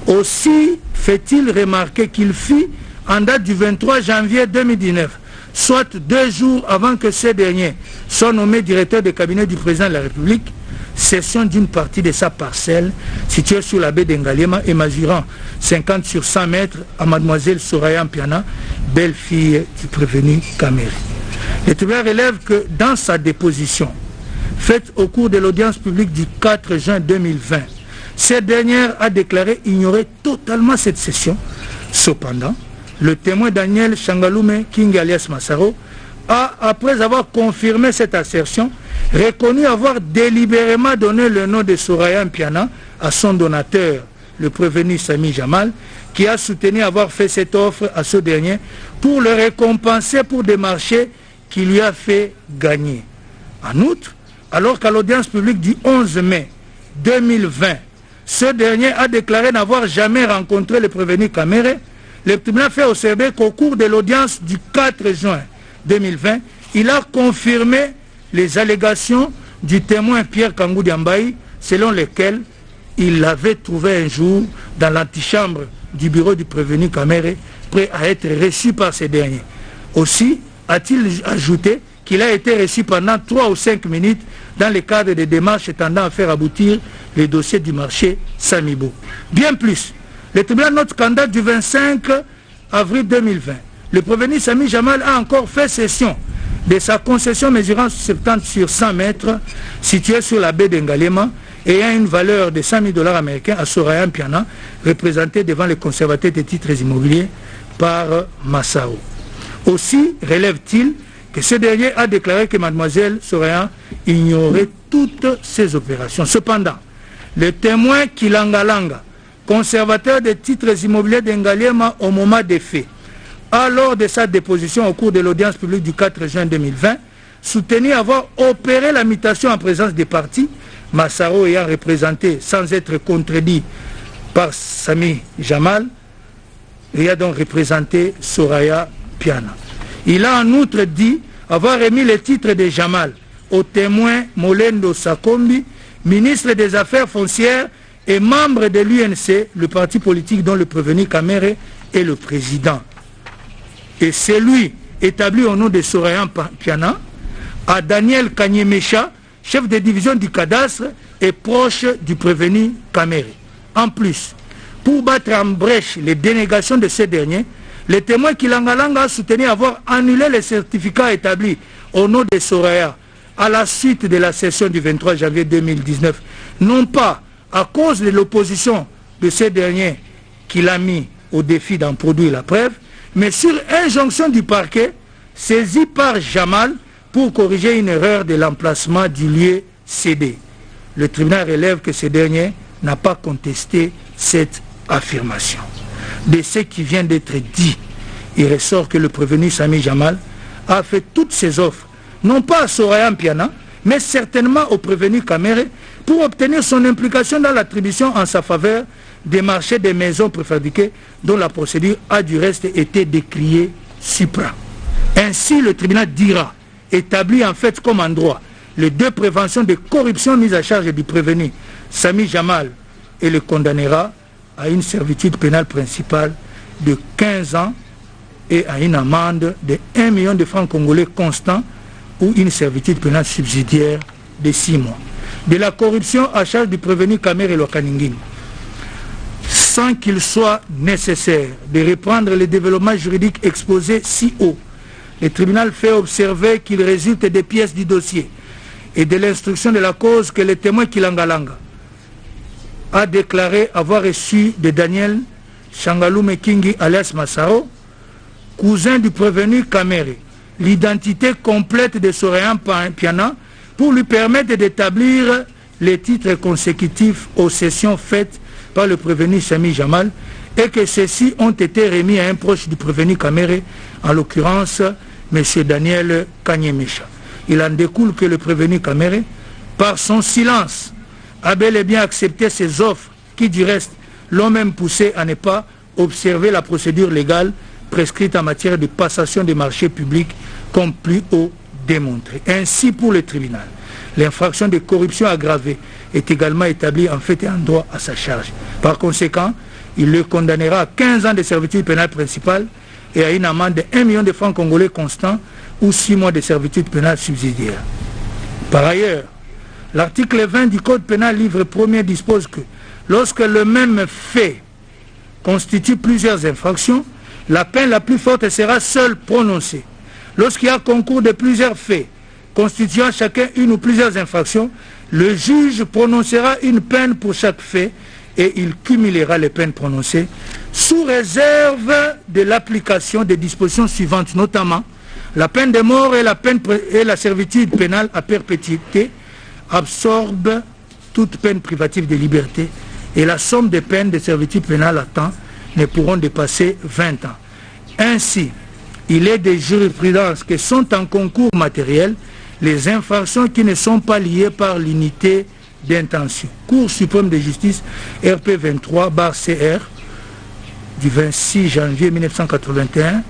Aussi fait-il remarquer qu'il fit en date du 23 janvier 2019, soit 2 jours avant que ce dernier soit nommé directeur de cabinet du président de la République, cession d'une partie de sa parcelle située sur la baie d'Engaliema et mesurant 50 sur 100 mètres à mademoiselle Soraya Mpiana, belle-fille du prévenu Kamere. Le tribunal relève que dans sa déposition, faite au cours de l'audience publique du 4 juin 2020, cette dernière a déclaré ignorer totalement cette cession. Cependant, le témoin Daniel Shangalume Kingi alias Massaro a, après avoir confirmé cette assertion, reconnu avoir délibérément donné le nom de Soraya Mpiana à son donateur, le prévenu Sami Jamal, qui a soutenu avoir fait cette offre à ce dernier pour le récompenser pour des marchés qui lui a fait gagner. En outre, alors qu'à l'audience publique du 11 mai 2020, ce dernier a déclaré n'avoir jamais rencontré le prévenu Kamere, le tribunal fait observer qu'au cours de l'audience du 4 juin 2020, il a confirmé les allégations du témoin Pierre Kangou Diambaï, selon lesquelles il l'avait trouvé un jour dans l'antichambre du bureau du prévenu Kamere, prêt à être reçu par ces derniers. Aussi a-t-il ajouté qu'il a été reçu pendant 3 ou 5 minutes dans le cadre des démarches tendant à faire aboutir les dossiers du marché Samibo. Bien plus, le tribunal note qu'en date du 25 avril 2020, le prévenu Sami Jamal a encore fait cession de sa concession mesurant 70 sur 100 mètres située sur la baie d'Engaliema ayant une valeur de 100 000 $ américains à Soraya Mpiana, représenté devant les conservateurs des titres immobiliers par Massaro. Aussi relève-t-il que ce dernier a déclaré que mademoiselle Soraya ignorait toutes ces opérations. Cependant, le témoin Kilangalanga, conservateur des titres immobiliers d'Engaliema au moment des faits, a lors de sa déposition au cours de l'audience publique du 4 juin 2020, soutenu avoir opéré la mutation en présence des partis, Massaro ayant représenté sans être contredit par Sami Jamal, et a donc représenté Soraya Mpiana. Il a en outre dit avoir remis les titres de Jamal au témoin Molendo Sakombi, ministre des Affaires foncières et membre de l'UNC, le parti politique dont le prévenu Kamere est le président. Et c'est lui, établi au nom de Soraya Mpiana, à Daniel Kanyemesha, chef de division du cadastre et proche du prévenu Kamere. En plus, pour battre en brèche les dénégations de ce dernier, le témoin Kilangalanga a soutenu avoir annulé les certificats établis au nom de Soraya à la suite de la session du 23 janvier 2019, non pas à cause de l'opposition de ce dernier qu'il a mis au défi d'en produire la preuve, mais sur injonction du parquet saisi par Jamal pour corriger une erreur de l'emplacement du lieu cédé. Le tribunal relève que ce dernier n'a pas contesté cette affirmation. De ce qui vient d'être dit, il ressort que le prévenu Sami Jamal a fait toutes ses offres, non pas à Soraya Mpiana, mais certainement au prévenu Kamere, pour obtenir son implication dans l'attribution en sa faveur des marchés des maisons préfabriquées dont la procédure a du reste été décriée supra. Ainsi, le tribunal dira, établit en fait comme en droit, les 2 préventions de corruption mises à charge du prévenu Sami Jamal et le condamnera à une servitude pénale principale de 15 ans et à une amende de 1 million de francs congolais constants ou une servitude pénale subsidiaire de 6 mois. De la corruption à charge du prévenu Kamere Lokaningini, sans qu'il soit nécessaire de reprendre les développements juridiques exposés si haut, le tribunal fait observer qu'il résulte des pièces du dossier et de l'instruction de la cause que le témoin Kilangalanga a déclaré avoir reçu de Daniel Shangalume Kingi alias Massaro, cousin du prévenu Kamere, l'identité complète de Soraya Mpiana pour lui permettre d'établir les titres consécutifs aux sessions faites par le prévenu Sami Jamal et que ceux-ci ont été remis à un proche du prévenu Kamere, en l'occurrence M. Daniel Kanyemesha. Il en découle que le prévenu Kamere, par son silence, a bel et bien accepté ces offres qui, du reste, l'ont même poussé à ne pas observer la procédure légale prescrites en matière de passation des marchés publics comme plus haut démontré. Ainsi, pour le tribunal, l'infraction de corruption aggravée est également établie en fait et en droit à sa charge. Par conséquent, il le condamnera à 15 ans de servitude pénale principale et à une amende de 1 million de francs congolais constants ou 6 mois de servitude pénale subsidiaire. Par ailleurs, l'article 20 du Code pénal livre 1er dispose que lorsque le même fait constitue plusieurs infractions, la peine la plus forte sera seule prononcée. Lorsqu'il y a concours de plusieurs faits constituant chacun une ou plusieurs infractions, le juge prononcera une peine pour chaque fait et il cumulera les peines prononcées sous réserve de l'application des dispositions suivantes, notamment la peine de mort et la servitude pénale à perpétuité absorbe toute peine privative de liberté et la somme des peines de servitude pénale à temps ne pourront dépasser 20 ans. Ainsi, il est des jurisprudences qui sont en concours matériel les infractions qui ne sont pas liées par l'unité d'intention. Cour suprême de justice RP 23/CR du 26 janvier 1981,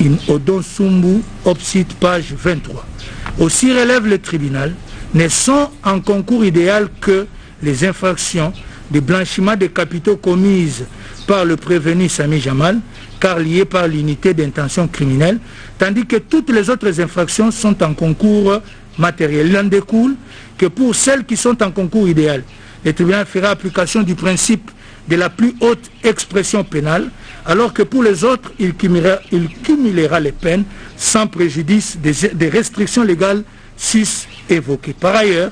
in Odon Sumbu, Opsite, page 23. Aussi relève le tribunal, ne sont en concours idéal que les infractions de blanchiment de capitaux commises par le prévenu Sami Jamal, car liées par l'unité d'intention criminelle, tandis que toutes les autres infractions sont en concours matériel. Il en découle que pour celles qui sont en concours idéal, le tribunal fera application du principe de la plus haute expression pénale, alors que pour les autres, il cumulera les peines sans préjudice des restrictions légales sus évoquées. Par ailleurs,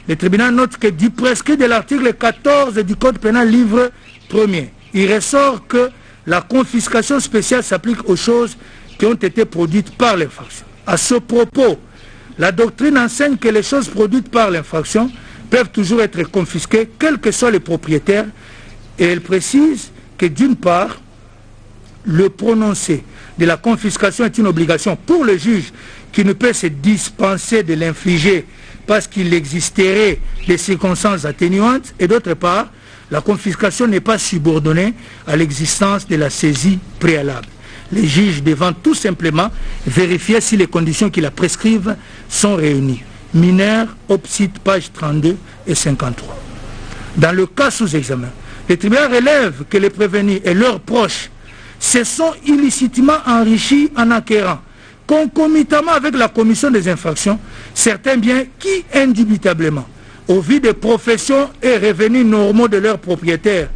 le tribunal note que du prescrit de l'article 14 du Code pénal livre 1er, il ressort que la confiscation spéciale s'applique aux choses qui ont été produites par l'infraction. À ce propos, la doctrine enseigne que les choses produites par l'infraction peuvent toujours être confisquées, quels que soient les propriétaires, et elle précise que d'une part, le prononcé de la confiscation est une obligation pour le juge qui ne peut se dispenser de l'infliger parce qu'il existerait des circonstances atténuantes, et d'autre part, la confiscation n'est pas subordonnée à l'existence de la saisie préalable. Les juges devant tout simplement vérifier si les conditions qui la prescrivent sont réunies. Mineur, Opsite, page 32 et 53. Dans le cas sous examen, le tribunal relève que les prévenus et leurs proches se sont illicitement enrichis en acquérant, concomitamment avec la commission des infractions, certains biens qui, indubitablement, au vu des professions et revenus normaux de leurs propriétaires,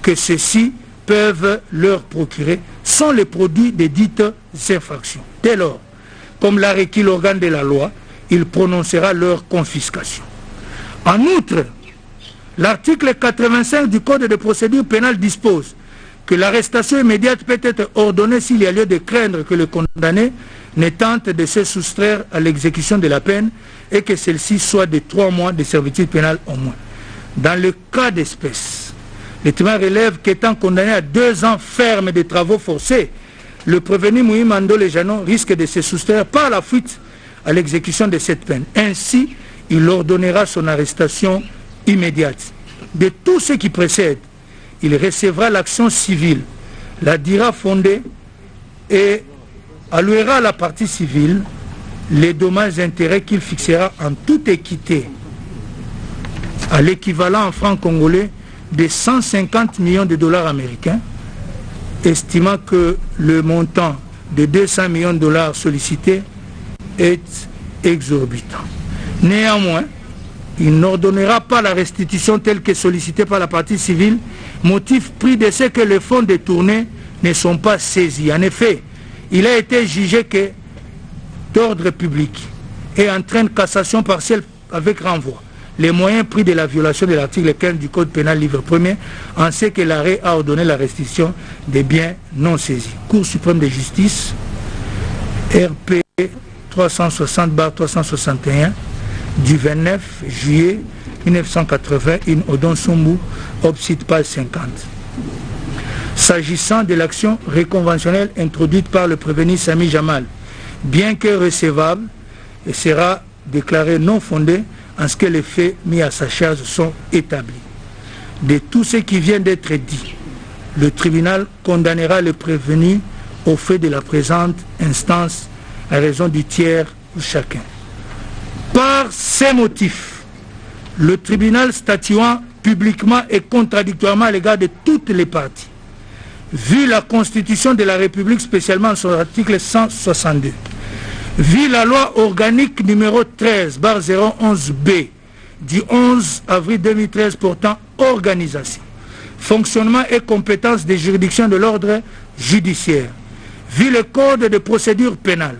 que ceux-ci peuvent leur procurer, sont les produits des dites infractions. Dès lors, comme l'a requis l'organe de la loi, il prononcera leur confiscation. En outre, l'article 85 du Code de procédure pénale dispose que l'arrestation immédiate peut être ordonnée s'il y a lieu de craindre que le condamné ne tente de se soustraire à l'exécution de la peine et que celle-ci soit de 3 mois de servitude pénale au moins. Dans le cas d'espèce, le tribunal relève qu'étant condamné à 2 ans ferme de travaux forcés, le prévenu Moui Mando Lejano risque de se soustraire par la fuite à l'exécution de cette peine. Ainsi, il ordonnera son arrestation immédiate. De tout ce qui précède, il recevra l'action civile, la dira fondée et allouera à la partie civile les dommages et intérêts qu'il fixera en toute équité à l'équivalent en francs congolais de 150 millions de dollars américains, estimant que le montant de 200 millions de dollars sollicités est exorbitant. Néanmoins, il n'ordonnera pas la restitution telle que sollicitée par la partie civile, motif pris de ce que les fonds détournés ne sont pas saisis. En effet, il a été jugé que d'ordre public et entraîne cassation partielle avec renvoi. Les moyens pris de la violation de l'article 15 du Code pénal livre 1er en ce que l'arrêt a ordonné la restitution des biens non saisis. Cour suprême de justice, RP 360/361 du 29 juillet 1980, in Odon Sumbu, Opsite, page 50. S'agissant de l'action réconventionnelle introduite par le prévenu Sami Jamal, bien que recevable, elle sera déclarée non fondée en ce que les faits mis à sa charge sont établis. De tout ce qui vient d'être dit, le tribunal condamnera le prévenu au fait de la présente instance à raison du tiers ou chacun. Par ces motifs, le tribunal statuant publiquement et contradictoirement à l'égard de toutes les parties, vu la Constitution de la République, spécialement en son article 162, vu la loi organique numéro 13/011B du 11 avril 2013 portant organisation, fonctionnement et compétences des juridictions de l'ordre judiciaire, vu le code de procédure pénale,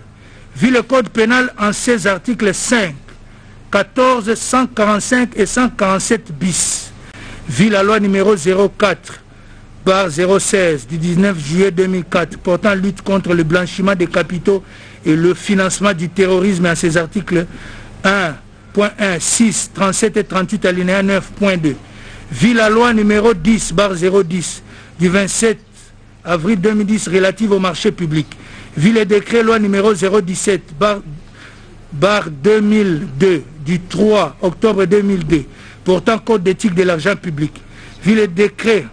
vu le code pénal en ses articles 5, 14, 145 et 147 bis, vu la loi numéro 04/016 du 19 juillet 2004 portant lutte contre le blanchiment des capitaux et le financement du terrorisme en ses articles 1.1, 6, 37 et 38 alinéa 9.2, vu la loi numéro 10/010 du 27 avril 2010 relative au marché public, vu le décret loi numéro 017/2002 du 3 octobre 2002 portant code d'éthique de l'argent public, vu le décret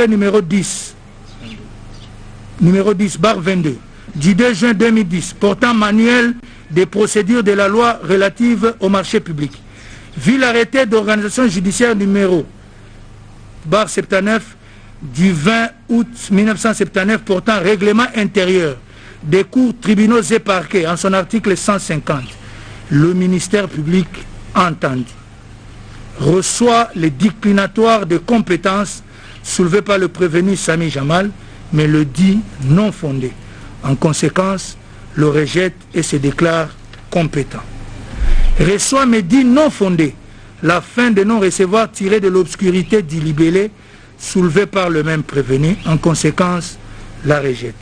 numéro 10/22 du 2 juin 2010 portant manuel des procédures de la loi relative au marché public, vu l'arrêté d'organisation judiciaire numéro /79 du 20 août 1979 portant règlement intérieur des cours, tribunaux et parquets en son article 150, le ministère public entendu reçoit les déclinatoires de compétences soulevées par le prévenu Sami Jamal, mais le dit non fondé. En conséquence, le rejette et se déclare compétent. Reçoit mais dit non fondé la fin de non-recevoir tirée de l'obscurité du libellé soulevé par le même prévenu. En conséquence, la rejette.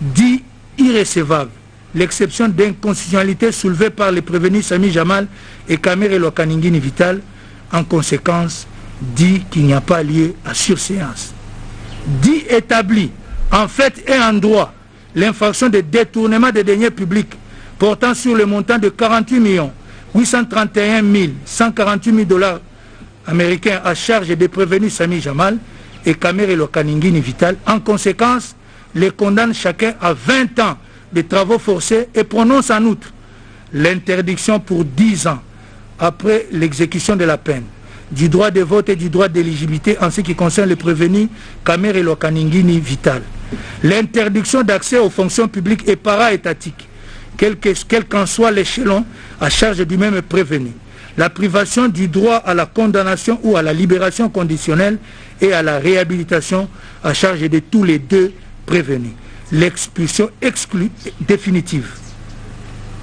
Dit irrécevable l'exception d'inconstitutionnalité soulevée par les prévenus Sami Jamal et Kamere Lokaningini Vital. En conséquence, dit qu'il n'y a pas lieu à surséance. Dit établi en fait et en droit l'infraction de détournement des deniers publics portant sur le montant de 48 831 148 000 dollars américains à charge des prévenus Sami Jamal et Kamere Lokaningini Vital. En conséquence, les condamne chacun à 20 ans de travaux forcés et prononce en outre l'interdiction pour 10 ans après l'exécution de la peine du droit de vote et du droit d'éligibilité en ce qui concerne les prévenus Kamere Lokaningini Vital, l'interdiction d'accès aux fonctions publiques et para-étatiques, quel qu'en soit l'échelon à charge du même prévenu, la privation du droit à la condamnation ou à la libération conditionnelle et à la réhabilitation à charge de tous les deux prévenus, l'expulsion définitive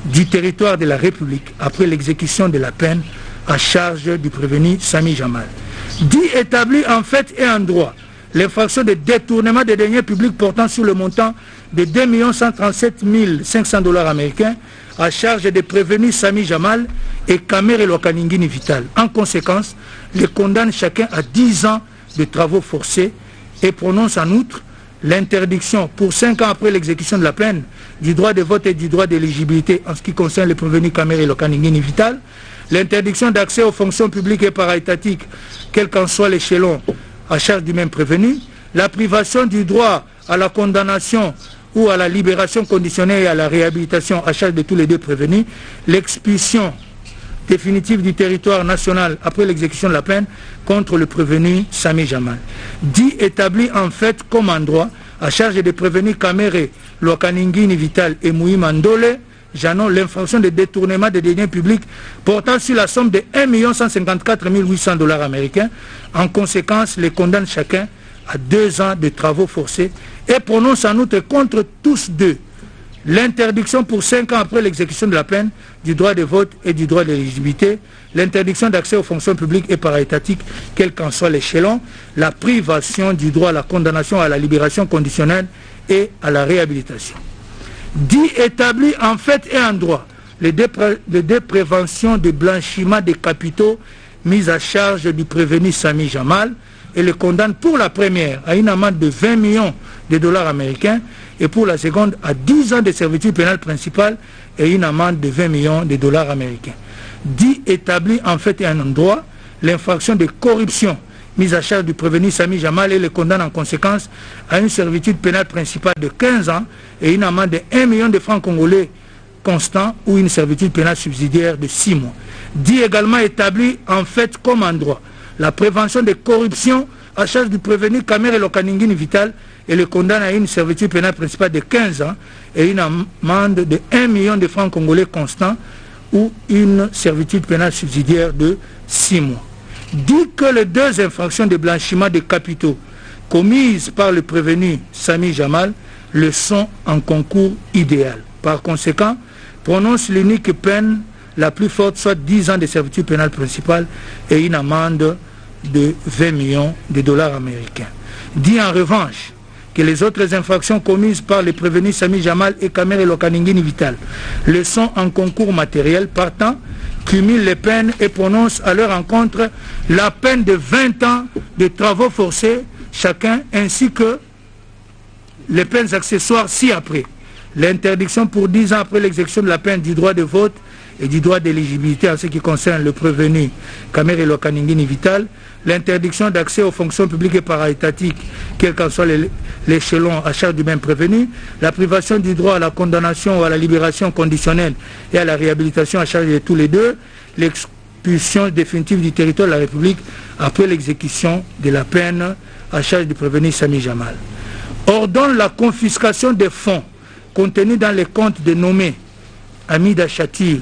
du territoire de la République après l'exécution de la peine à charge du prévenu Sami Jamal. Dit établi en fait et en droit l'infraction de détournement des deniers publics portant sur le montant de 2 137 500 dollars américains à charge des prévenus Sami Jamal et Kamere Lokaningini Vital. En conséquence, les condamne chacun à 10 ans de travaux forcés et prononce en outre l'interdiction pour 5 ans après l'exécution de la peine du droit de vote et du droit d'éligibilité en ce qui concerne les prévenus Kamere Lokaningini Vital, l'interdiction d'accès aux fonctions publiques et para-étatiques, quel qu'en soit l'échelon à charge du même prévenu, la privation du droit à la condamnation ou à la libération conditionnelle et à la réhabilitation à charge de tous les deux prévenus, l'expulsion définitive du territoire national après l'exécution de la peine contre le prévenu Sami Jamal. Dit établi en fait comme en droit à charge des prévenus Kamere Lokaningini Vital et Moui Mandole Janon l'infraction de détournement des deniers publics portant sur la somme de 1 154 800 dollars américains. En conséquence, les condamne chacun à 2 ans de travaux forcés et prononce en outre contre tous deux l'interdiction pour 5 ans après l'exécution de la peine du droit de vote et du droit d'éligibilité, l'interdiction d'accès aux fonctions publiques et para-étatiques, quel qu'en soit l'échelon, la privation du droit à la condamnation, à la libération conditionnelle et à la réhabilitation. Dit établi en fait et en droit les deux préventions de blanchiment des capitaux mises à charge du prévenu Sami Jamal et le condamne pour la première à une amende de 20 millions de dollars américains et pour la seconde à 10 ans de servitude pénale principale et une amende de 20 millions de dollars américains. Dit établi en fait et en droit l'infraction de corruption mise à charge du prévenu Sami Jamal et le condamne en conséquence à une servitude pénale principale de 15 ans et une amende de 1 million de francs congolais constant ou une servitude pénale subsidiaire de 6 mois. Dit également établi en fait comme en droit la prévention de corruption à charge du prévenu Kamere Lokaningini Vital et le condamne à une servitude pénale principale de 15 ans et une amende de 1 million de francs congolais constant ou une servitude pénale subsidiaire de 6 mois. Dit que les deux infractions de blanchiment de capitaux commises par le prévenu Sami Jamal le sont en concours idéal. Par conséquent, prononce l'unique peine la plus forte, soit 10 ans de servitude pénale principale et une amende de 20 millions de dollars américains. Dit en revanche que les autres infractions commises par les prévenus Sami Jamal et Kamere Lokaningini Vital le sont en concours matériel, partant cumule les peines et prononce à leur encontre la peine de 20 ans de travaux forcés chacun, ainsi que les peines accessoires ci-après. L'interdiction pour 10 ans après l'exécution de la peine du droit de vote et du droit d'éligibilité en ce qui concerne le prévenu Kamere Lokaningini Vital, l'interdiction d'accès aux fonctions publiques et paraétatiques, quel qu'en soit l'échelon à charge du même prévenu, la privation du droit à la condamnation ou à la libération conditionnelle et à la réhabilitation à charge de tous les deux, l'expulsion définitive du territoire de la République après l'exécution de la peine à charge du prévenu Sami Jamal. Ordonne la confiscation des fonds contenus dans les comptes de nommés Amida Chatir,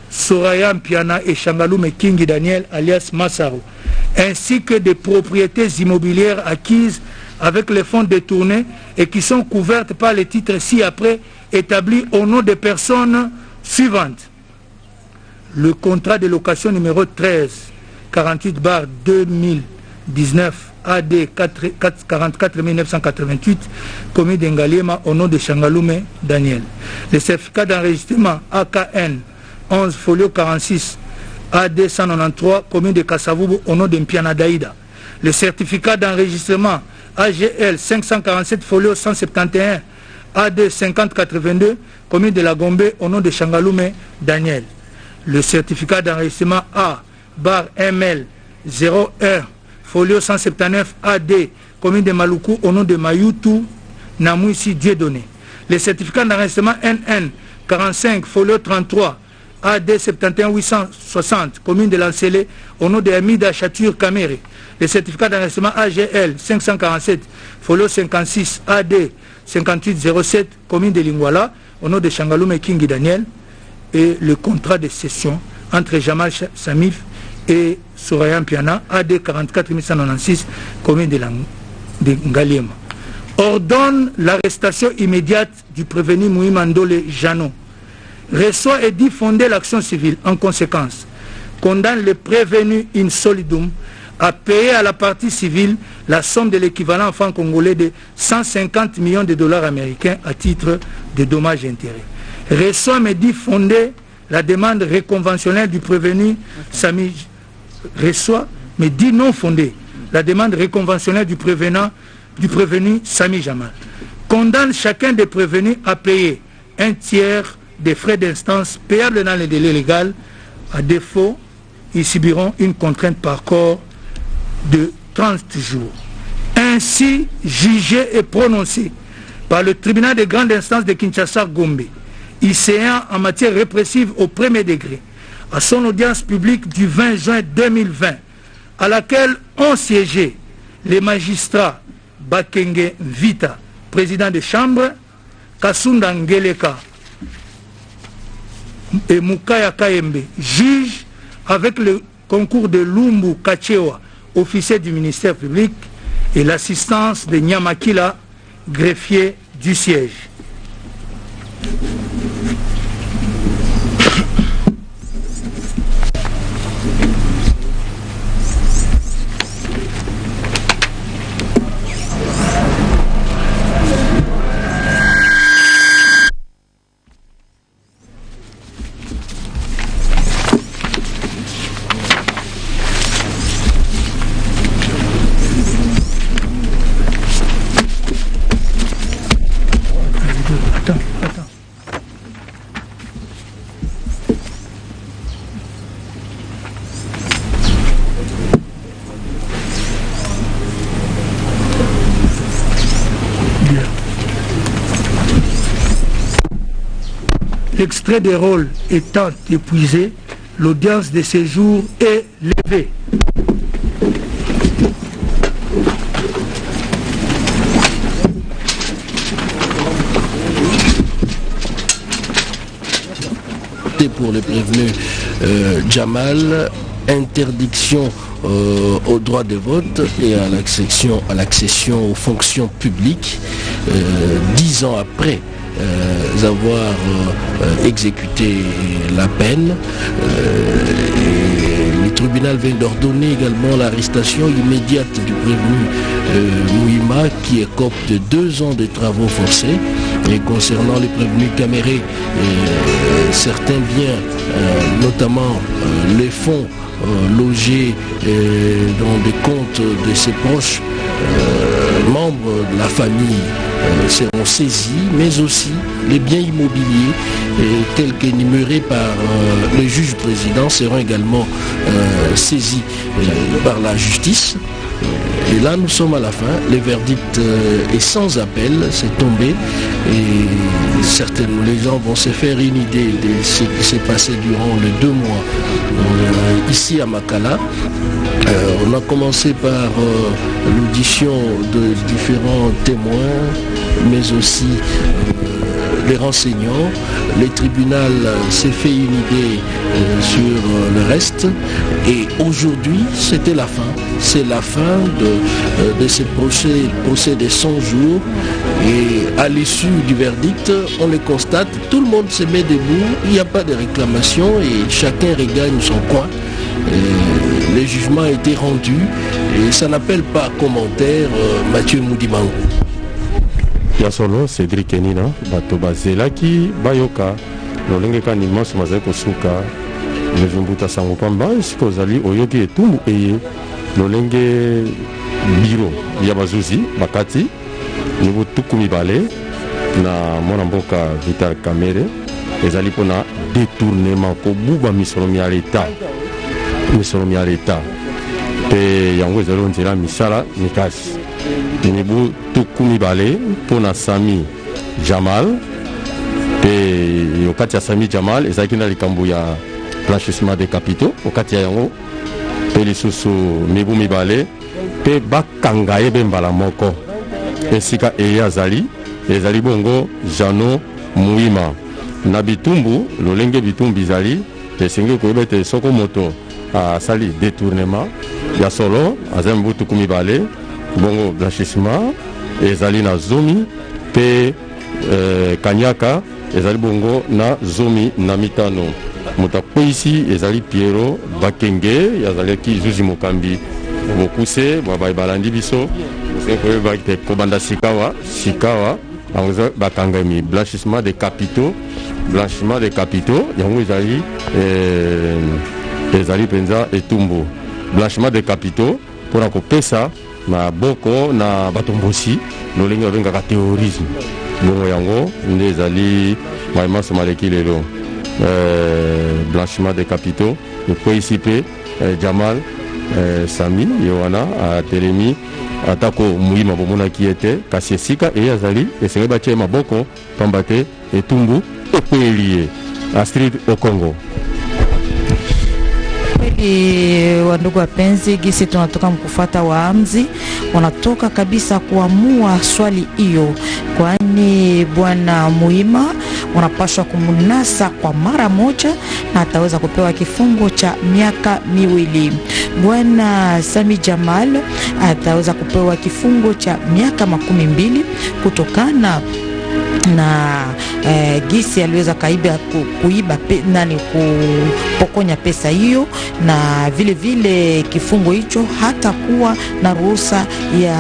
Soraya Mpiana et Shangalume Kingi Daniel alias Massaro, ainsi que des propriétés immobilières acquises avec les fonds détournés et qui sont couvertes par les titres ci-après établis au nom des personnes suivantes. Le contrat de location numéro 13-48/2019 AD 44 988 commis d'Engaliema au nom de Shangalume Daniel. Le certificat d'enregistrement AKN 11 folio 46 AD 193 commis de Kasavubu au nom de Mpiana Daïda. Le certificat d'enregistrement AGL 547 folio 171 AD 5082 commis de la Gombe au nom de Shangalume Daniel. Le certificat d'enregistrement A/ML 01 folio 179 AD commis de Maluku au nom de Mayutu Namouissi Dieudonné. Le certificat d'enregistrement NN 45 folio 33 AD 71 860 commune de Lancélé au nom de Amida Chatur Kamere. Le certificat d'enregistrement AGL 547 folio 56 AD 5807 commune de Lingwala au nom de Shangalume Kingi Daniel, et le contrat de cession entre Jamal Samif et Soraya Mpiana AD 44 196 commune de Ngaliema. Ordonne l'arrestation immédiate du prévenu Mouimandole Jano. Reçoit et dit fonder l'action civile. En conséquence, condamne le prévenu in solidum à payer à la partie civile la somme de l'équivalent en francs congolais de 150 millions de dollars américains à titre de dommages et intérêts. Reçoit mais dit fonder la demande réconventionnelle du prévenu Sami. Reçoit mais dit non fondée la demande réconventionnelle du prévenu Sami Jamal. Condamne chacun des prévenus à payer un tiers des frais d'instance payables dans les délais légaux. À défaut, ils subiront une contrainte par corps de 30 jours. Ainsi jugé et prononcé par le tribunal de grande instance de Kinshasa-Gombe, ICA en matière répressive au premier degré, à son audience publique du 20 juin 2020, à laquelle ont siégé les magistrats Bakenge Vita, président de chambre, Kasunda Ngeleka et Mukaya Kayembe, juge, avec le concours de Lumbu Kachewa, officier du ministère public, et l'assistance de Nyamakila, greffier du siège. L'extrait des rôles étant épuisé, l'audience de séjour est levée. Pour le prévenu Jamal, interdiction au droit de vote et à l'accession aux fonctions publiques 10 ans après avoir exécuté la peine. Le tribunal vient d'ordonner également l'arrestation immédiate du prévenu Mouima qui écope de 2 ans de travaux forcés. Et concernant les prévenus Caméré, certains biens, notamment les fonds logés dans des comptes de ses proches membres de la famille seront saisis, mais aussi les biens immobiliers tels qu'énumérés par le juge président seront également saisis par la justice. Et là nous sommes à la fin, le verdict est sans appel, c'est tombé et certainement les gens vont se faire une idée de ce qui s'est passé durant les 2 mois ici à Makala. On a commencé par l'audition de différents témoins, mais aussi les renseignants. Le tribunal s'est fait une idée sur le reste et aujourd'hui c'était la fin. C'est la fin de ce procès de 100 jours et à l'issue du verdict, on le constate, tout le monde se met debout, il n'y a pas de réclamation et chacun regagne son coin. Le jugement a été rendu et ça n'appelle pas commentaire Mathieu Moudimango. Yasolo Cédric Enina bato bazelaki bayoka lolenge kanima somaza kosuka lezumbuta sango pamba siko zali oyoki etumbu eye lolenge biro ya bazuzi bakati nibu tukumi bale na mwana mboka Vital Kamerhe ezali pona détournement ko buba misolomi ya l'État pe yango ezali nzela misala mikasi nibu tukumi bale pona Sami Jamal pe okati ya Sami Jamal ezalaki na likambo ya blanchissement des capitaux okati ya yango pe lisusu mibu mibale pe bakanga ye mbala moko esika eye ezali bongo Jano Mouima na bitumbu lolenge bitumbu bizali esengi koyeba ete soko moto asali détournement ya solo azali mbutu tukumi bale bongo blanchissement ezali na zomi pe kanyaka ezali bongo na zomi na mitano moto akwei ezali Piero Bakenge yazalaki Zuzi Mokambi bokuse balandi biso koyeba ete kobanda sikawa bakangami blanchissement des capitaux yango ezali penza etumbu blanchiment des capitaux mpona kopesa na boko na batombosi lolenge babengaka terrorisme bongo yango nde ezali maimaso maleki lelo blanchiment des capitaux ekwei pe Jamal Sami Yohana atelemi atako Mouima bomonaki ete kasi esika eye azali esenge batie maboko pamba te etumbu ekweli Astrid Okongo. Wandugu wapenzi, gisi tunatoka mkufuata waamzi wanatoka kabisa kuamua swali hiyo, kwani bwana Mouima wanapaswa kumunasa kwa mara moja na ataweza kupewa kifungo cha miaka 2. Bwana Sami Jamal ataweza kupewa kifungo cha miaka 12 kutokana na gisi aliweza kuiba kupokonya pesa hiyo, na vile vile kifungo hicho hata kuwa na ruhusa ya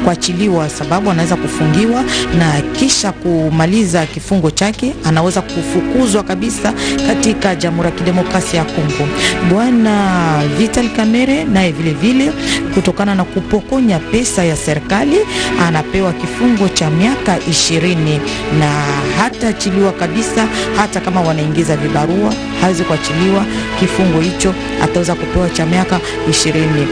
kuachiliwa, sababu anaweza kufungiwa na kisha kumaliza kifungo chake anaweza kufukuzwa kabisa katika Jamhuri ya Kidemokrasia ya Kongo. Bwana Vital Kamerhe naye vile vile kutokana na kupokonya pesa ya serikali anapewa kifungo cha miaka 20 na hata achiliwa kabisa, hata kama wanaingiza vibarua hawezi kuachiliwa. Kifungo hicho ataweza kupewa cha miaka 20.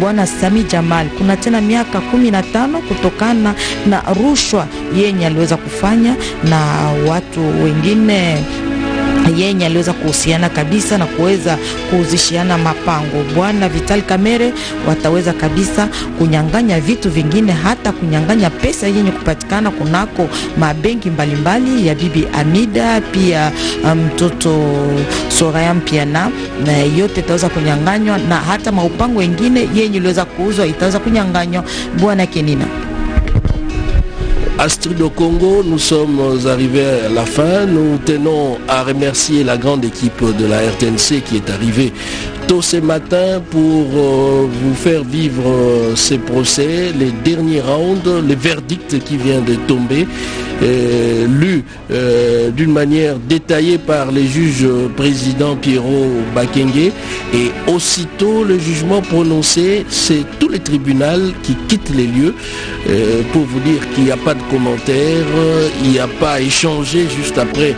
Bwana Sami Jamal. Kuna tena miaka 15 kutokana na rushwa yenye aliweza kufanya na watu wengine yenye aliweza kuhusiana kabisa na kuweza kuuzishiana mapango. Bwana Vital Kamerhe wataweza kabisa kunyang'anya vitu vingine, hata kunyang'anya pesa yenye kupatikana kunako mabenki mbalimbali ya Bibi Amida, pia mtoto Soraya Mpiana, na yote itaweza kunyang'anywa, na hata maupango wengine yenye iliweza kuuzwa itaweza kunyang'anywa. Bwana Kenina. Astrid au Congo, nous sommes arrivés à la fin. Nous tenons à remercier la grande équipe de la RTNC qui est arrivée tôt ce matin pour vous faire vivre ces procès, les derniers rounds, le verdict qui vient de tomber, lu d'une manière détaillée par les juges président Pierrot Bakenge, et aussitôt le jugement prononcé, c'est tout le tribunal qui quitte les lieux pour vous dire qu'il n'y a pas de commentaires, il n'y a pas à échanger juste après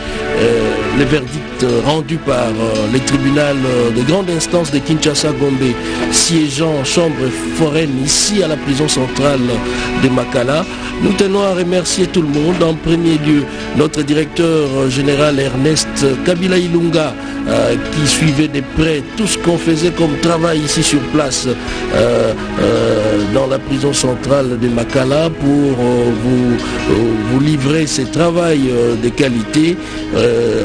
le verdict rendu par le tribunal de grande instance de Kinshasa-Gombe, siégeant en chambre foraine ici à la prison centrale de Makala. Nous tenons à remercier tout le monde, en premier lieu notre directeur général Ernest Kabila Ilunga, qui suivait de près tout ce qu'on faisait comme travail ici sur place dans la prison centrale de Makala pour vous livrer ce travail de qualité,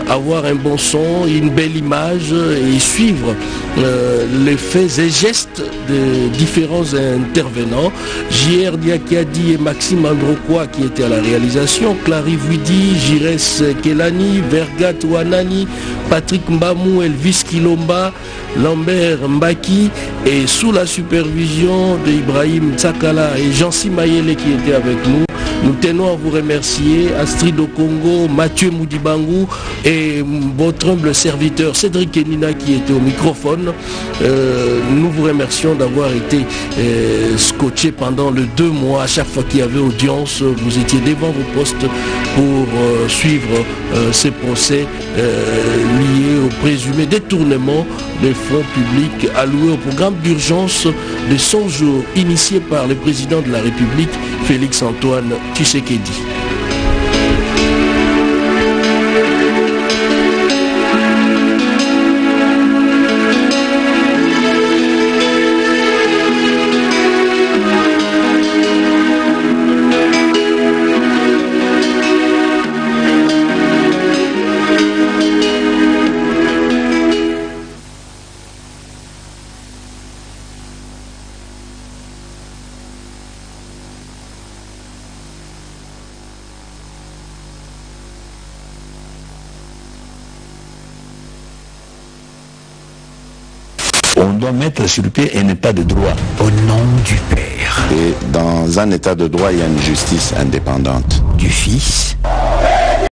avoir un bon son, une belle image et suivre les faits et gestes de différents intervenants. J.R. Diakiadi et Maxime Androquois qui étaient à la réalisation, Clary Vuidi, Jires Kelani, Vergat Wanani, Patrick Mbamou, Elvis Kilomba, Lambert Mbaki, et sous la supervision de Ibrahim Tsakala et Jansi Mayele qui étaient avec nous. Nous tenons à vous remercier, Astrid au Congo, Mathieu Moudibangou et votre humble serviteur Cédric Kenina qui était au microphone. Nous vous remercions d'avoir été scotché pendant les 2 mois. À chaque fois qu'il y avait audience, vous étiez devant vos postes pour suivre ces procès liés au présumé détournement des fonds publics alloués au programme d'urgence de 100 jours initié par le président de la République, Félix Antoine Tshisekedi. On doit mettre sur pied un état de droit. Au nom du Père. Et dans un état de droit, il y a une justice indépendante. Du Fils.